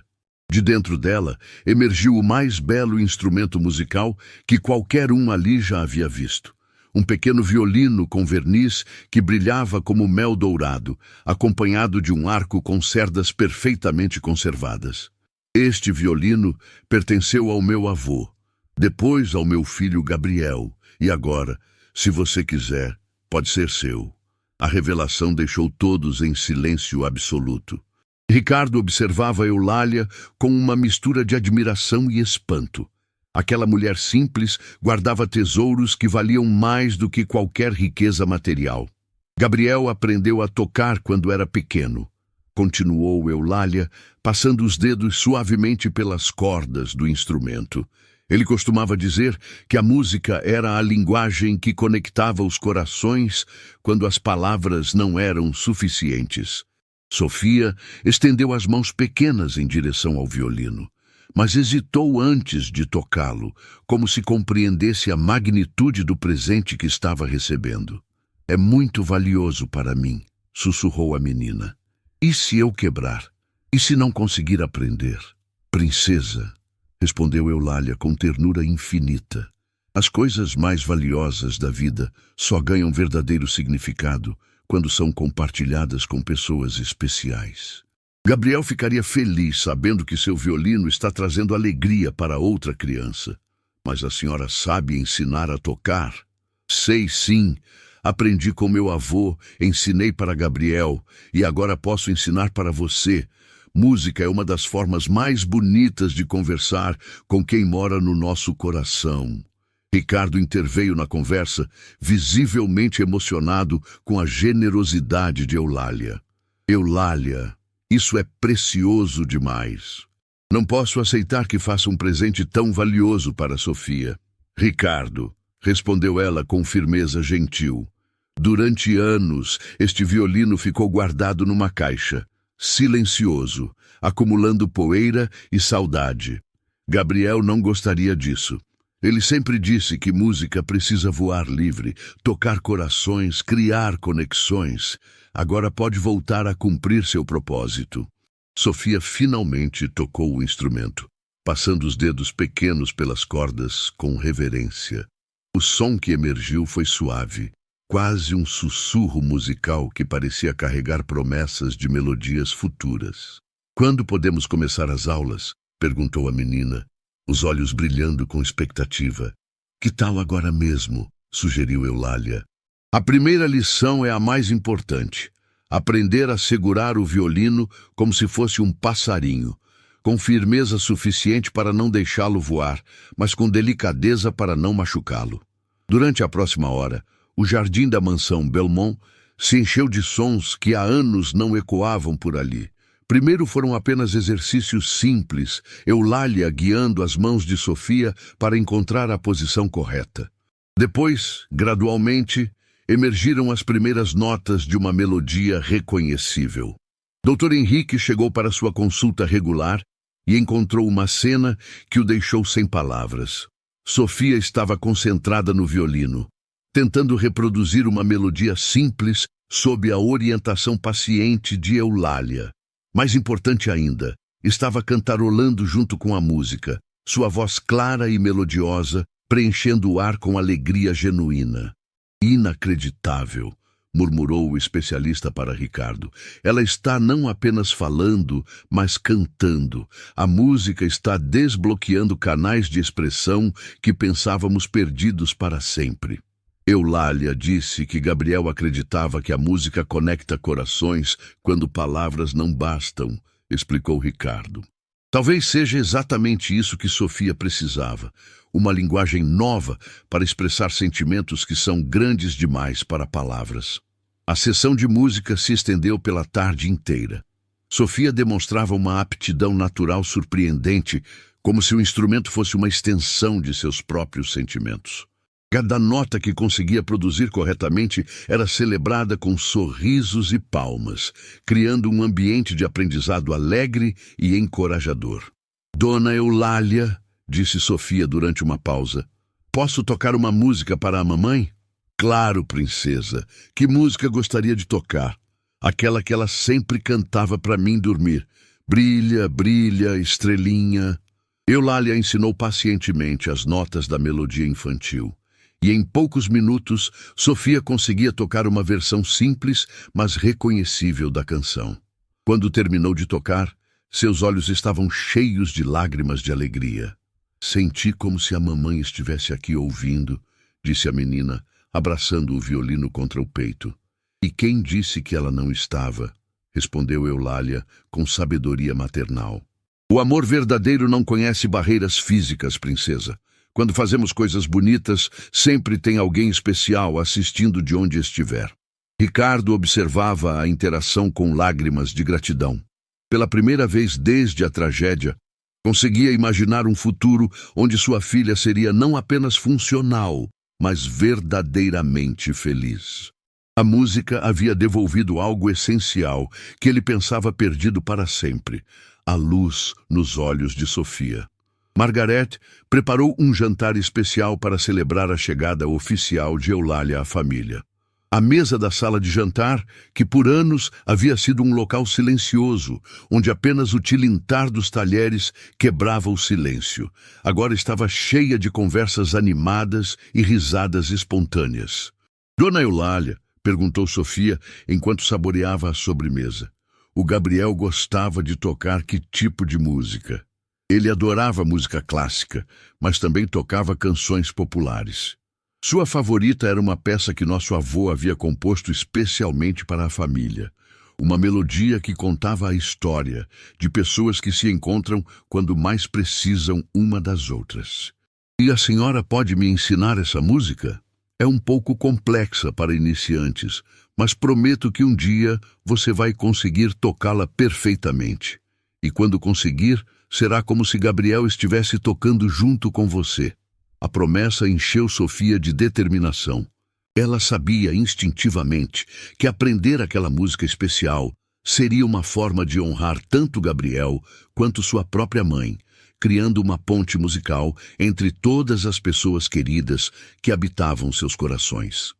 De dentro dela, emergiu o mais belo instrumento musical que qualquer um ali já havia visto. Um pequeno violino com verniz que brilhava como mel dourado, acompanhado de um arco com cerdas perfeitamente conservadas. Este violino pertenceu ao meu avô, depois ao meu filho Gabriel, e agora, se você quiser, pode ser seu. A revelação deixou todos em silêncio absoluto. Ricardo observava Eulália com uma mistura de admiração e espanto. Aquela mulher simples guardava tesouros que valiam mais do que qualquer riqueza material. Gabriel aprendeu a tocar quando era pequeno. Continuou Eulália, passando os dedos suavemente pelas cordas do instrumento. Ele costumava dizer que a música era a linguagem que conectava os corações quando as palavras não eram suficientes. Sofia estendeu as mãos pequenas em direção ao violino, mas hesitou antes de tocá-lo, como se compreendesse a magnitude do presente que estava recebendo. É muito valioso para mim, sussurrou a menina. E se eu quebrar? E se não conseguir aprender? Princesa, respondeu Eulália com ternura infinita. As coisas mais valiosas da vida só ganham verdadeiro significado quando são compartilhadas com pessoas especiais. Gabriel ficaria feliz sabendo que seu violino está trazendo alegria para outra criança. Mas a senhora sabe ensinar a tocar? Sei sim. Aprendi com meu avô, ensinei para Gabriel e agora posso ensinar para você. Música é uma das formas mais bonitas de conversar com quem mora no nosso coração. Ricardo interveio na conversa, visivelmente emocionado com a generosidade de Eulália. Eulália, isso é precioso demais. Não posso aceitar que faça um presente tão valioso para Sofia. Ricardo, respondeu ela com firmeza gentil. Durante anos, este violino ficou guardado numa caixa, silencioso, acumulando poeira e saudade. Gabriel não gostaria disso. Ele sempre disse que música precisa voar livre, tocar corações, criar conexões. Agora pode voltar a cumprir seu propósito. Sofia finalmente tocou o instrumento, passando os dedos pequenos pelas cordas com reverência. O som que emergiu foi suave, quase um sussurro musical que parecia carregar promessas de melodias futuras. Quando podemos começar as aulas? Perguntou a menina, os olhos brilhando com expectativa. Que tal agora mesmo? Sugeriu Eulália. A primeira lição é a mais importante. Aprender a segurar o violino como se fosse um passarinho, com firmeza suficiente para não deixá-lo voar, mas com delicadeza para não machucá-lo. Durante a próxima hora, o jardim da mansão Belmont se encheu de sons que há anos não ecoavam por ali. Primeiro foram apenas exercícios simples, Eulália guiando as mãos de Sofia para encontrar a posição correta. Depois, gradualmente, emergiram as primeiras notas de uma melodia reconhecível. Dr. Henrique chegou para sua consulta regular e encontrou uma cena que o deixou sem palavras. Sofia estava concentrada no violino, tentando reproduzir uma melodia simples sob a orientação paciente de Eulália. Mais importante ainda, estava cantarolando junto com a música, sua voz clara e melodiosa, preenchendo o ar com alegria genuína. Inacreditável, murmurou o especialista para Ricardo. Ela está não apenas falando, mas cantando. A música está desbloqueando canais de expressão que pensávamos perdidos para sempre. Eulália disse que Gabriel acreditava que a música conecta corações quando palavras não bastam, explicou Ricardo. Talvez seja exatamente isso que Sofia precisava, uma linguagem nova para expressar sentimentos que são grandes demais para palavras. A sessão de música se estendeu pela tarde inteira. Sofia demonstrava uma aptidão natural surpreendente, como se o instrumento fosse uma extensão de seus próprios sentimentos. Cada nota que conseguia produzir corretamente era celebrada com sorrisos e palmas, criando um ambiente de aprendizado alegre e encorajador. Dona Eulália, disse Sofia durante uma pausa, posso tocar uma música para a mamãe? Claro, princesa. Que música gostaria de tocar? Aquela que ela sempre cantava para mim dormir. Brilha, brilha, estrelinha. Eulália ensinou pacientemente as notas da melodia infantil. E em poucos minutos, Sofia conseguia tocar uma versão simples, mas reconhecível da canção. Quando terminou de tocar, seus olhos estavam cheios de lágrimas de alegria. Senti como se a mamãe estivesse aqui ouvindo, disse a menina, abraçando o violino contra o peito. E quem disse que ela não estava? Respondeu Eulália, com sabedoria maternal. O amor verdadeiro não conhece barreiras físicas, princesa. Quando fazemos coisas bonitas, sempre tem alguém especial assistindo de onde estiver. Ricardo observava a interação com lágrimas de gratidão. Pela primeira vez desde a tragédia, Conseguia imaginar um futuro onde sua filha seria não apenas funcional, mas verdadeiramente feliz. A música havia devolvido algo essencial que ele pensava perdido para sempre: a luz nos olhos de Sofia. Margaret preparou um jantar especial para celebrar a chegada oficial de Eulália à família. A mesa da sala de jantar, que por anos havia sido um local silencioso, onde apenas o tilintar dos talheres quebrava o silêncio, agora estava cheia de conversas animadas e risadas espontâneas. Dona Eulália, perguntou Sofia enquanto saboreava a sobremesa. O Gabriel gostava de tocar que tipo de música? Ele adorava música clássica, mas também tocava canções populares. Sua favorita era uma peça que nosso avô havia composto especialmente para a família. Uma melodia que contava a história de pessoas que se encontram quando mais precisam uma das outras. E a senhora pode me ensinar essa música? É um pouco complexa para iniciantes, mas prometo que um dia você vai conseguir tocá-la perfeitamente. E quando conseguir, será como se Gabriel estivesse tocando junto com você. A promessa encheu Sofia de determinação. Ela sabia instintivamente que aprender aquela música especial seria uma forma de honrar tanto Gabriel quanto sua própria mãe, criando uma ponte musical entre todas as pessoas queridas que habitavam seus corações.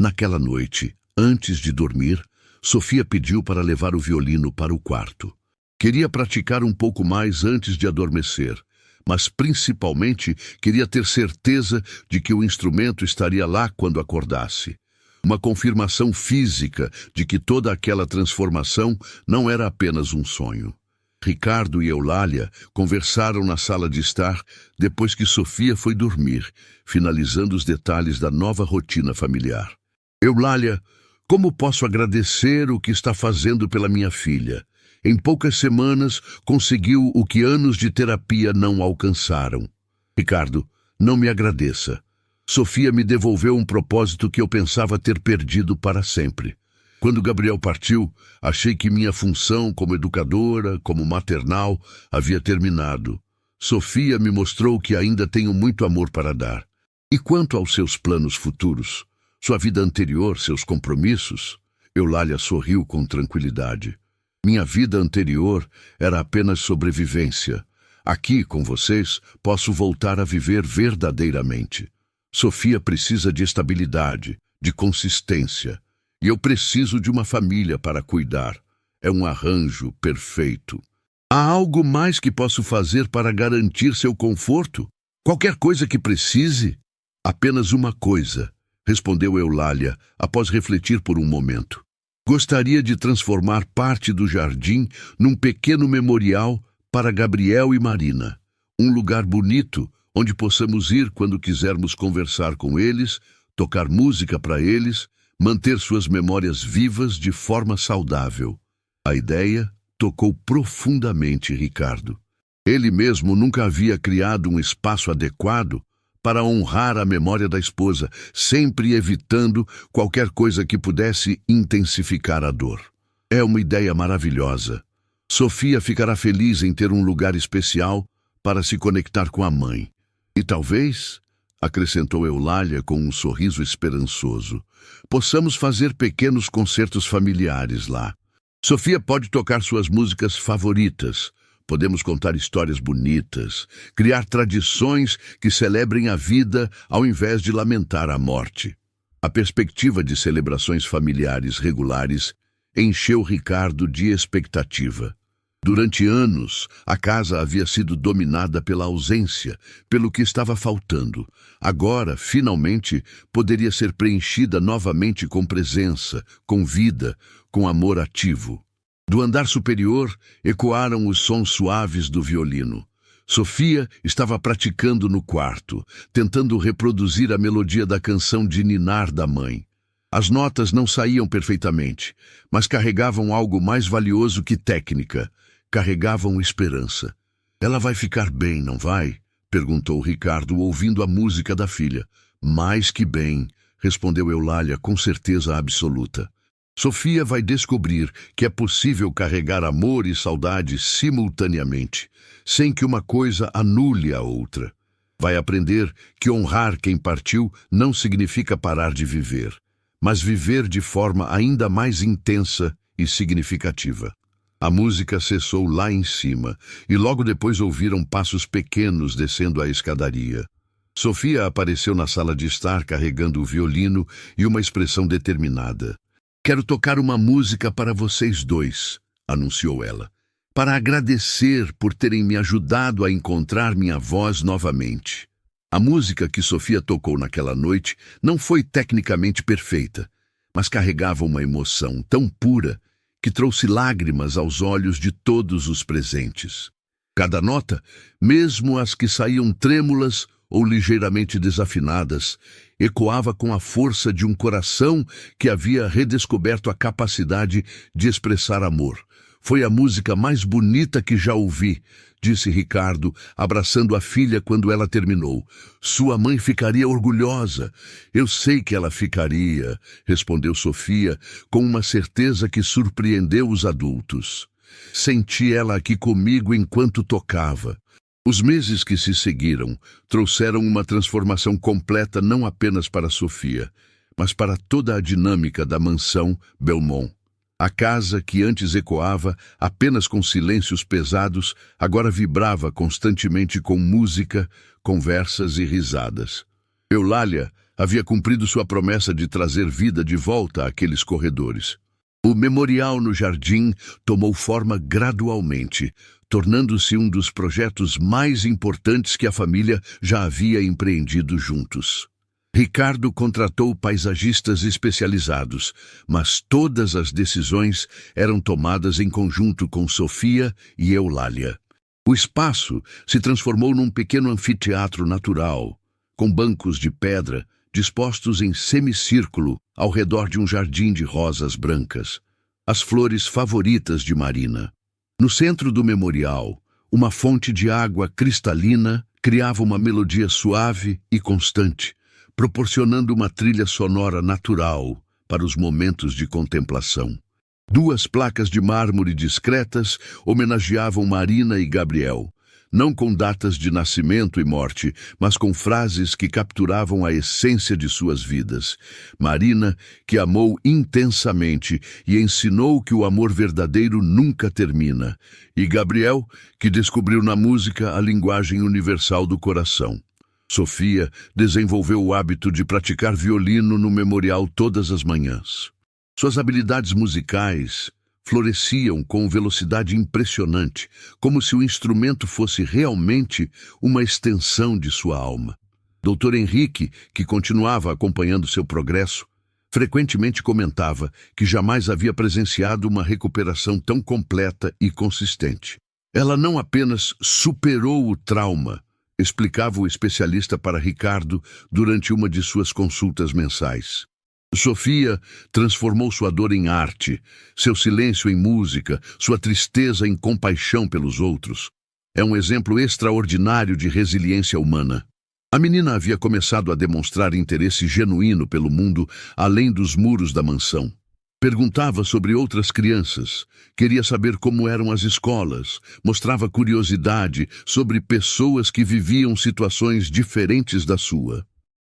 Naquela noite, antes de dormir, Sofia pediu para levar o violino para o quarto. Queria praticar um pouco mais antes de adormecer, mas principalmente queria ter certeza de que o instrumento estaria lá quando acordasse. Uma confirmação física de que toda aquela transformação não era apenas um sonho. Ricardo e Eulália conversaram na sala de estar depois que Sofia foi dormir, finalizando os detalhes da nova rotina familiar. Eulália, como posso agradecer o que está fazendo pela minha filha? Em poucas semanas, conseguiu o que anos de terapia não alcançaram. Ricardo, não me agradeça. Sofia me devolveu um propósito que eu pensava ter perdido para sempre. Quando Gabriel partiu, achei que minha função como educadora, como maternal, havia terminado. Sofia me mostrou que ainda tenho muito amor para dar. E quanto aos seus planos futuros? Sua vida anterior, seus compromissos? Eulália sorriu com tranquilidade. Minha vida anterior era apenas sobrevivência. Aqui, com vocês, posso voltar a viver verdadeiramente. Sofia precisa de estabilidade, de consistência. E eu preciso de uma família para cuidar. É um arranjo perfeito. Há algo mais que posso fazer para garantir seu conforto? Qualquer coisa que precise? Apenas uma coisa, respondeu Eulália, após refletir por um momento. Gostaria de transformar parte do jardim num pequeno memorial para Gabriel e Marina. Um lugar bonito onde possamos ir quando quisermos conversar com eles, tocar música para eles, manter suas memórias vivas de forma saudável. A ideia tocou profundamente Ricardo. Ele mesmo nunca havia criado um espaço adequado para honrar a memória da esposa, sempre evitando qualquer coisa que pudesse intensificar a dor. É uma ideia maravilhosa. Sofia ficará feliz em ter um lugar especial para se conectar com a mãe. E talvez, acrescentou Eulália com um sorriso esperançoso, possamos fazer pequenos concertos familiares lá. Sofia pode tocar suas músicas favoritas. Podemos contar histórias bonitas, criar tradições que celebrem a vida ao invés de lamentar a morte. A perspectiva de celebrações familiares regulares encheu Ricardo de expectativa. Durante anos, a casa havia sido dominada pela ausência, pelo que estava faltando. Agora, finalmente, poderia ser preenchida novamente com presença, com vida, com amor ativo. Do andar superior, ecoaram os sons suaves do violino. Sofia estava praticando no quarto, tentando reproduzir a melodia da canção de ninar da mãe. As notas não saíam perfeitamente, mas carregavam algo mais valioso que técnica. Carregavam esperança. Ela vai ficar bem, não vai? Perguntou Ricardo, ouvindo a música da filha. Mais que bem, respondeu Eulália com certeza absoluta. Sofia vai descobrir que é possível carregar amor e saudade simultaneamente. sem que uma coisa anule a outra. Vai aprender que honrar quem partiu não significa parar de viver, mas viver de forma ainda mais intensa e significativa. A música cessou lá em cima, e logo depois ouviram passos pequenos descendo a escadaria. Sofia apareceu na sala de estar carregando o violino e uma expressão determinada. "Quero tocar uma música para vocês dois", anunciou ela, "para agradecer por terem me ajudado a encontrar minha voz novamente." A música que Sofia tocou naquela noite não foi tecnicamente perfeita, mas carregava uma emoção tão pura que trouxe lágrimas aos olhos de todos os presentes. Cada nota, mesmo as que saíam trêmulas ou ligeiramente desafinadas, ecoava com a força de um coração que havia redescoberto a capacidade de expressar amor. "Foi a música mais bonita que já ouvi", disse Ricardo, abraçando a filha quando ela terminou. "Sua mãe ficaria orgulhosa." "Eu sei que ela ficaria", respondeu Sofia, com uma certeza que surpreendeu os adultos. "Senti ela aqui comigo enquanto tocava." Os meses que se seguiram trouxeram uma transformação completa não apenas para Sofia, mas para toda a dinâmica da mansão Belmont. A casa, que antes ecoava apenas com silêncios pesados, agora vibrava constantemente com música, conversas e risadas. Eulália havia cumprido sua promessa de trazer vida de volta àqueles corredores. O memorial no jardim tomou forma gradualmente, tornando-se um dos projetos mais importantes que a família já havia empreendido juntos. Ricardo contratou paisagistas especializados, mas todas as decisões eram tomadas em conjunto com Sofia e Eulália. O espaço se transformou num pequeno anfiteatro natural, com bancos de pedra dispostos em semicírculo ao redor de um jardim de rosas brancas, as flores favoritas de Marina. No centro do memorial, uma fonte de água cristalina criava uma melodia suave e constante, proporcionando uma trilha sonora natural para os momentos de contemplação. 2 placas de mármore discretas homenageavam Marina e Gabriel, não com datas de nascimento e morte, mas com frases que capturavam a essência de suas vidas. Marina, que amou intensamente e ensinou que o amor verdadeiro nunca termina, e Gabriel, que descobriu na música a linguagem universal do coração. Sofia desenvolveu o hábito de praticar violino no memorial todas as manhãs. Suas habilidades musicais floresciam com velocidade impressionante, como se o instrumento fosse realmente uma extensão de sua alma. Dr. Henrique, que continuava acompanhando seu progresso, frequentemente comentava que jamais havia presenciado uma recuperação tão completa e consistente. "Ela não apenas superou o trauma", explicava o especialista para Ricardo durante uma de suas consultas mensais. Sofia transformou sua dor em arte, seu silêncio em música, sua tristeza em compaixão pelos outros. É um exemplo extraordinário de resiliência humana. A menina havia começado a demonstrar interesse genuíno pelo mundo além dos muros da mansão. Perguntava sobre outras crianças, queria saber como eram as escolas, mostrava curiosidade sobre pessoas que viviam situações diferentes da sua.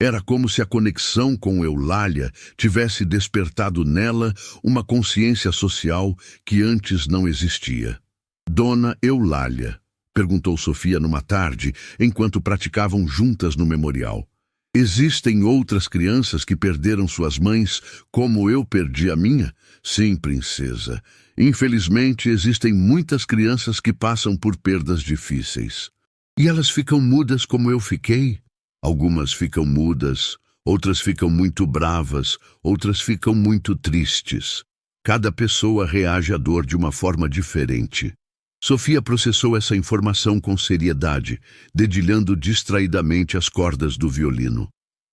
Era como se a conexão com Eulália tivesse despertado nela uma consciência social que antes não existia. "Dona Eulália", perguntou Sofia numa tarde, enquanto praticavam juntas no memorial, "existem outras crianças que perderam suas mães como eu perdi a minha?" "Sim, princesa. Infelizmente, existem muitas crianças que passam por perdas difíceis. E elas ficam mudas como eu fiquei?" "Algumas ficam mudas, outras ficam muito bravas, outras ficam muito tristes. Cada pessoa reage à dor de uma forma diferente." Sofia processou essa informação com seriedade, dedilhando distraidamente as cordas do violino.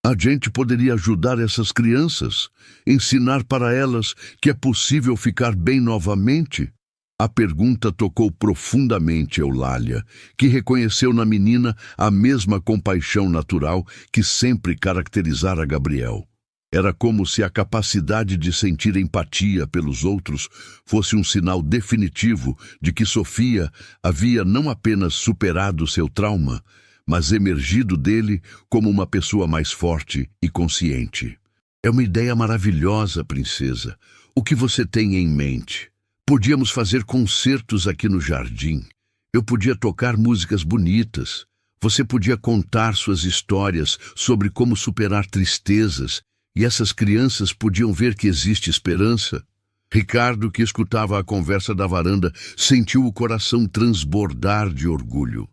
"A gente poderia ajudar essas crianças, ensinar para elas que é possível ficar bem novamente?" A pergunta tocou profundamente Eulália, que reconheceu na menina a mesma compaixão natural que sempre caracterizara Gabriel. Era como se a capacidade de sentir empatia pelos outros fosse um sinal definitivo de que Sofia havia não apenas superado seu trauma, mas emergido dele como uma pessoa mais forte e consciente. É uma ideia maravilhosa, princesa. O que você tem em mente? Podíamos fazer concertos aqui no jardim. Eu podia tocar músicas bonitas. Você podia contar suas histórias sobre como superar tristezas, e essas crianças podiam ver que existe esperança. Ricardo, que escutava a conversa da varanda, sentiu o coração transbordar de orgulho.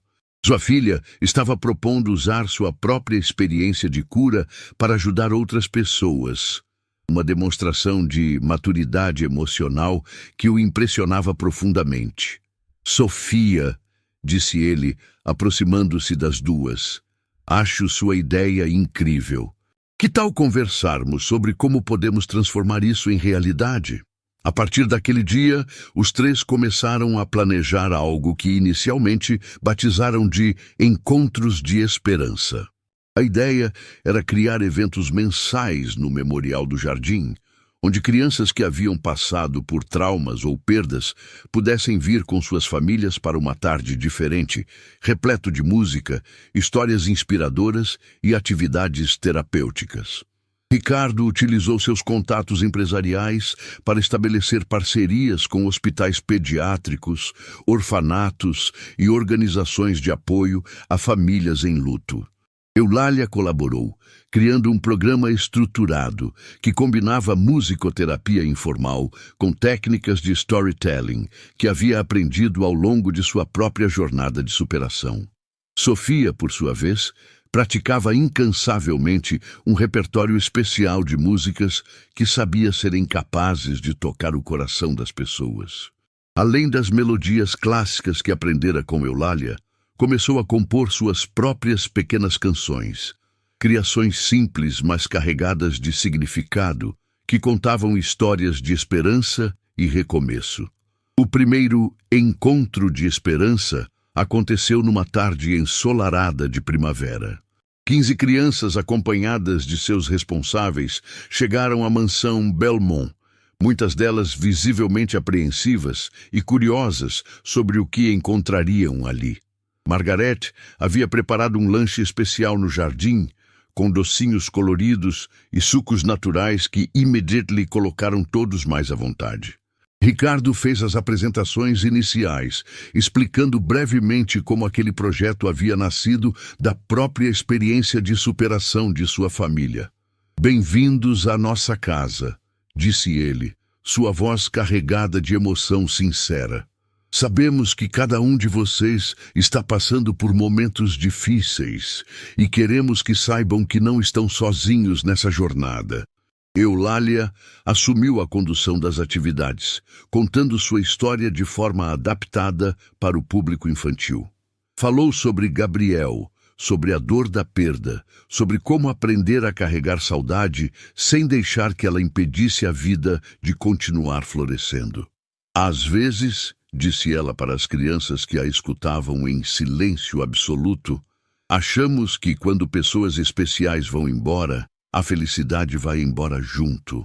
Sua filha estava propondo usar sua própria experiência de cura para ajudar outras pessoas. Uma demonstração de maturidade emocional que o impressionava profundamente. Sofia, disse ele, aproximando-se das duas, acho sua ideia incrível. Que tal conversarmos sobre como podemos transformar isso em realidade? A partir daquele dia, os três começaram a planejar algo que inicialmente batizaram de Encontros de Esperança. A ideia era criar eventos mensais no Memorial do Jardim, onde crianças que haviam passado por traumas ou perdas pudessem vir com suas famílias para uma tarde diferente, repleto de música, histórias inspiradoras e atividades terapêuticas. Ricardo utilizou seus contatos empresariais para estabelecer parcerias com hospitais pediátricos, orfanatos e organizações de apoio a famílias em luto. Eulália colaborou, criando um programa estruturado que combinava musicoterapia informal com técnicas de storytelling que havia aprendido ao longo de sua própria jornada de superação. Sofia, por sua vez, praticava incansavelmente um repertório especial de músicas que sabia serem capazes de tocar o coração das pessoas. Além das melodias clássicas que aprendera com Eulália, começou a compor suas próprias pequenas canções, criações simples, mas carregadas de significado, que contavam histórias de esperança e recomeço. O primeiro Encontro de Esperança aconteceu numa tarde ensolarada de primavera. 15 crianças, acompanhadas de seus responsáveis, chegaram à mansão Belmont, muitas delas visivelmente apreensivas e curiosas sobre o que encontrariam ali. Margaret havia preparado um lanche especial no jardim, com docinhos coloridos e sucos naturais que imediatamente colocaram todos mais à vontade. Ricardo fez as apresentações iniciais, explicando brevemente como aquele projeto havia nascido da própria experiência de superação de sua família. "Bem-vindos à nossa casa", disse ele, sua voz carregada de emoção sincera. "Sabemos que cada um de vocês está passando por momentos difíceis e queremos que saibam que não estão sozinhos nessa jornada." Eulália assumiu a condução das atividades, contando sua história de forma adaptada para o público infantil. Falou sobre Gabriel, sobre a dor da perda, sobre como aprender a carregar saudade sem deixar que ela impedisse a vida de continuar florescendo. "Às vezes", disse ela para as crianças que a escutavam em silêncio absoluto, "achamos que quando pessoas especiais vão embora, a felicidade vai embora junto.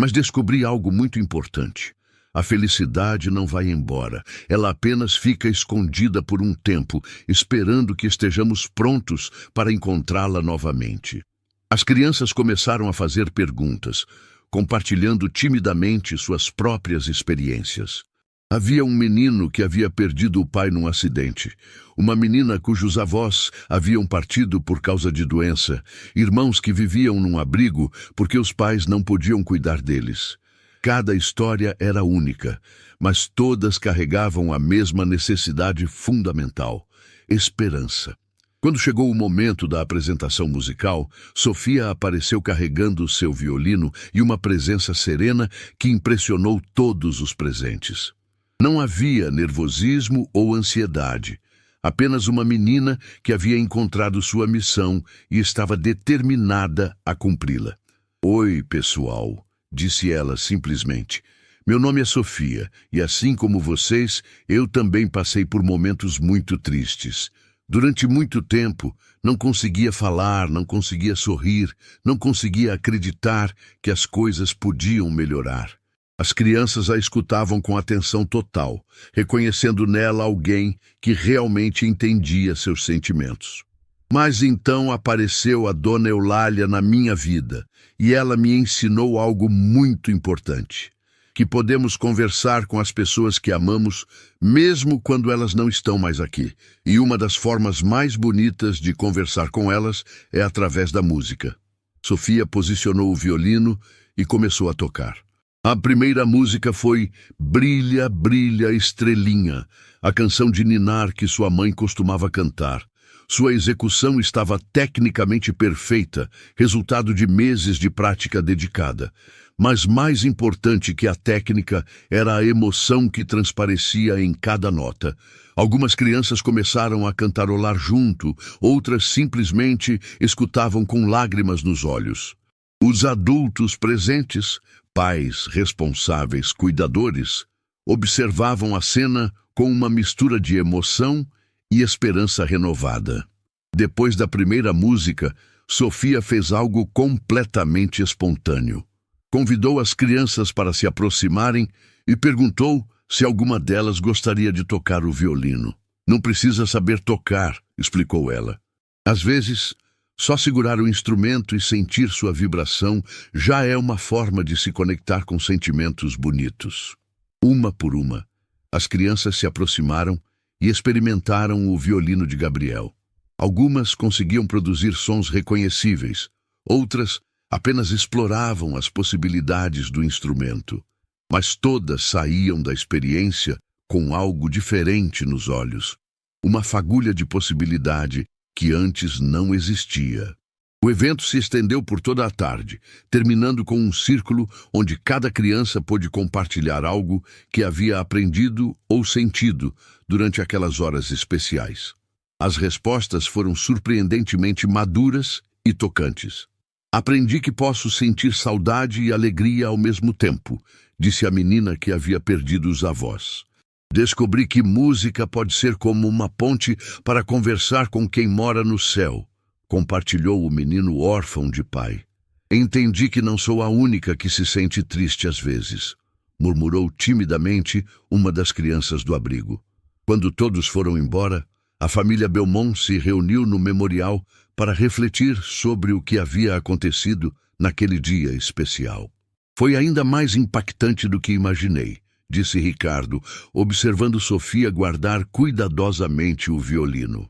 Mas descobri algo muito importante. A felicidade não vai embora. Ela apenas fica escondida por um tempo, esperando que estejamos prontos para encontrá-la novamente." As crianças começaram a fazer perguntas, compartilhando timidamente suas próprias experiências. Havia um menino que havia perdido o pai num acidente, uma menina cujos avós haviam partido por causa de doença, irmãos que viviam num abrigo porque os pais não podiam cuidar deles. Cada história era única, mas todas carregavam a mesma necessidade fundamental: esperança. Quando chegou o momento da apresentação musical, Sofia apareceu carregando seu violino e uma presença serena que impressionou todos os presentes. Não havia nervosismo ou ansiedade, apenas uma menina que havia encontrado sua missão e estava determinada a cumpri-la. "Oi, pessoal", disse ela simplesmente. "Meu nome é Sofia, e assim como vocês, eu também passei por momentos muito tristes. Durante muito tempo, não conseguia falar, não conseguia sorrir, não conseguia acreditar que as coisas podiam melhorar. As crianças a escutavam com atenção total, reconhecendo nela alguém que realmente entendia seus sentimentos. Mas então apareceu a Dona Eulália na minha vida, e ela me ensinou algo muito importante: que podemos conversar com as pessoas que amamos, mesmo quando elas não estão mais aqui. E uma das formas mais bonitas de conversar com elas é através da música. Sofia posicionou o violino e começou a tocar. A primeira música foi Brilha, Brilha, Estrelinha, a canção de ninar que sua mãe costumava cantar. Sua execução estava tecnicamente perfeita, resultado de meses de prática dedicada. Mas mais importante que a técnica era a emoção que transparecia em cada nota. Algumas crianças começaram a cantarolar junto, outras simplesmente escutavam com lágrimas nos olhos. Os adultos presentes, pais responsáveis, cuidadores, observavam a cena com uma mistura de emoção e esperança renovada. Depois da primeira música, Sofia fez algo completamente espontâneo. Convidou as crianças para se aproximarem e perguntou se alguma delas gostaria de tocar o violino. Não precisa saber tocar, explicou ela. Às vezes, só segurar o instrumento e sentir sua vibração já é uma forma de se conectar com sentimentos bonitos. Uma por uma, as crianças se aproximaram e experimentaram o violino de Gabriel. Algumas conseguiam produzir sons reconhecíveis, outras apenas exploravam as possibilidades do instrumento. Mas todas saíam da experiência com algo diferente nos olhos, uma fagulha de possibilidade que antes não existia. O evento se estendeu por toda a tarde, terminando com um círculo onde cada criança pôde compartilhar algo que havia aprendido ou sentido durante aquelas horas especiais. As respostas foram surpreendentemente maduras e tocantes. Aprendi que posso sentir saudade e alegria ao mesmo tempo, disse a menina que havia perdido os avós. Descobri que música pode ser como uma ponte para conversar com quem mora no céu, compartilhou o menino órfão de pai. Entendi que não sou a única que se sente triste às vezes, murmurou timidamente uma das crianças do abrigo. Quando todos foram embora, a família Belmont se reuniu no memorial para refletir sobre o que havia acontecido naquele dia especial. Foi ainda mais impactante do que imaginei, disse Ricardo, observando Sofia guardar cuidadosamente o violino.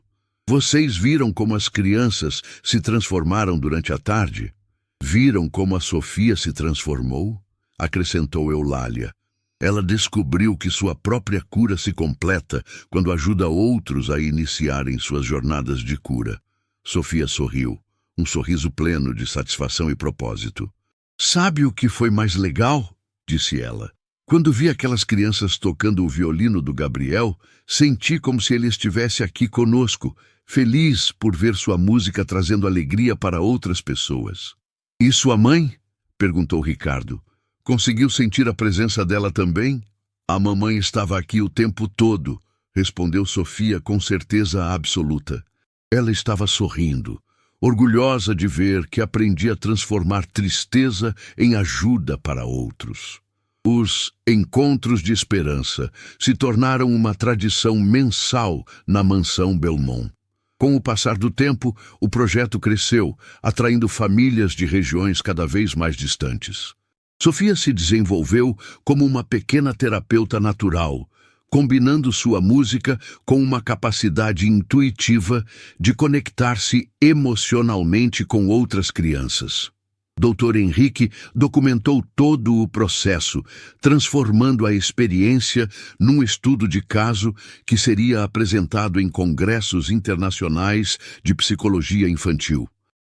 Vocês viram como as crianças se transformaram durante a tarde? Viram como a Sofia se transformou? Acrescentou Eulália. Ela descobriu que sua própria cura se completa quando ajuda outros a iniciarem suas jornadas de cura. Sofia sorriu, um sorriso pleno de satisfação e propósito. Sabe o que foi mais legal? Disse ela. Quando vi aquelas crianças tocando o violino do Gabriel, senti como se ele estivesse aqui conosco, feliz por ver sua música trazendo alegria para outras pessoas. E sua mãe? Perguntou Ricardo. Conseguiu sentir a presença dela também? A mamãe estava aqui o tempo todo, respondeu Sofia com certeza absoluta. Ela estava sorrindo, orgulhosa de ver que aprendi a transformar tristeza em ajuda para outros. Os encontros de esperança se tornaram uma tradição mensal na mansão Belmont. Com o passar do tempo, o projeto cresceu, atraindo famílias de regiões cada vez mais distantes. Sofia se desenvolveu como uma pequena terapeuta natural, combinando sua música com uma capacidade intuitiva de conectar-se emocionalmente com outras crianças. Dr. Henrique documentou todo o processo, transformando a experiência num estudo de caso que seria apresentado em congressos internacionais de psicologia infantil.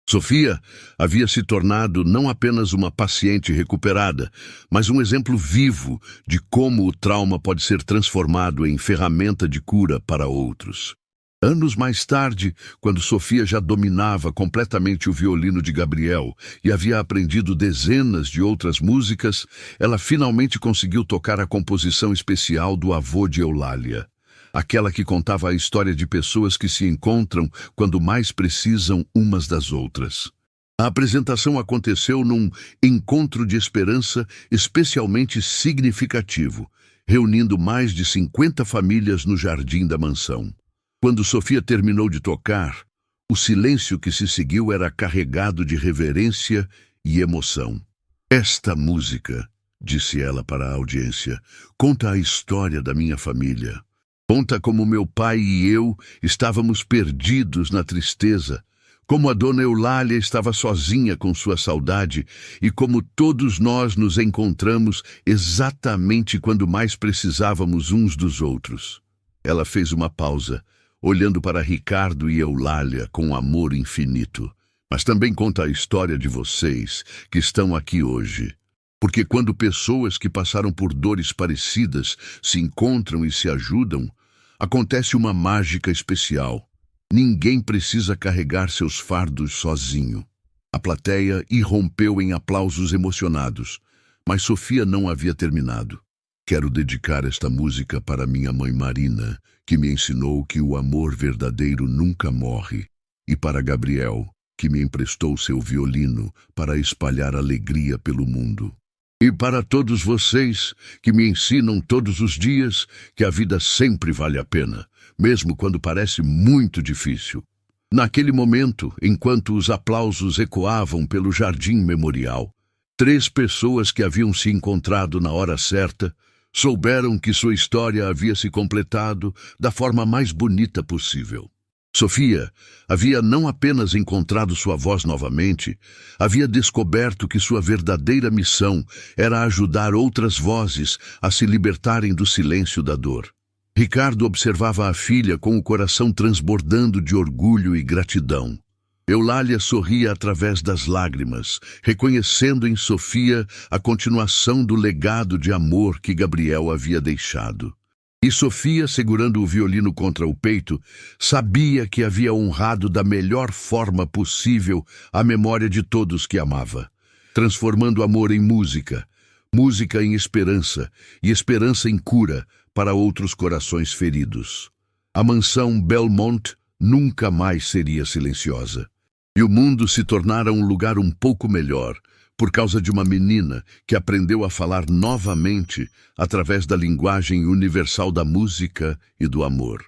Sofia havia se tornado não apenas uma paciente recuperada, mas um exemplo vivo de como o trauma pode ser transformado em ferramenta de cura para outros. Anos mais tarde, quando Sofia já dominava completamente o violino de Gabriel e havia aprendido dezenas de outras músicas, ela finalmente conseguiu tocar a composição especial do avô de Eulália. aquela que contava a história de pessoas que se encontram quando mais precisam umas das outras. A apresentação aconteceu num encontro de esperança especialmente significativo, reunindo mais de 50 famílias no jardim da mansão. Quando Sofia terminou de tocar, o silêncio que se seguiu era carregado de reverência e emoção. Esta música, disse ela para a audiência, conta a história da minha família. Conta como meu pai e eu estávamos perdidos na tristeza, como a dona Eulália estava sozinha com sua saudade e como todos nós nos encontramos exatamente quando mais precisávamos uns dos outros. Ela fez uma pausa, olhando para Ricardo e Eulália com amor infinito. Mas também conta a história de vocês que estão aqui hoje. Porque quando pessoas que passaram por dores parecidas se encontram e se ajudam, acontece uma mágica especial. Ninguém precisa carregar seus fardos sozinho. A plateia irrompeu em aplausos emocionados, mas Sofia não havia terminado. Quero dedicar esta música para minha mãe Marina, que me ensinou que o amor verdadeiro nunca morre, e para Gabriel, que me emprestou seu violino para espalhar alegria pelo mundo. E para todos vocês que me ensinam todos os dias que a vida sempre vale a pena, mesmo quando parece muito difícil. Naquele momento, enquanto os aplausos ecoavam pelo jardim memorial, 3 pessoas que haviam se encontrado na hora certa souberam que sua história havia se completado da forma mais bonita possível. Sofia havia não apenas encontrado sua voz novamente, havia descoberto que sua verdadeira missão era ajudar outras vozes a se libertarem do silêncio da dor. Ricardo observava a filha com o coração transbordando de orgulho e gratidão. Eulália sorria através das lágrimas, reconhecendo em Sofia a continuação do legado de amor que Gabriel havia deixado. E Sofia, segurando o violino contra o peito, sabia que havia honrado da melhor forma possível a memória de todos que amava, transformando amor em música, música em esperança e esperança em cura para outros corações feridos. A mansão Belmont nunca mais seria silenciosa. E o mundo se tornara um lugar um pouco melhor, por causa de uma menina que aprendeu a falar novamente através da linguagem universal da música e do amor.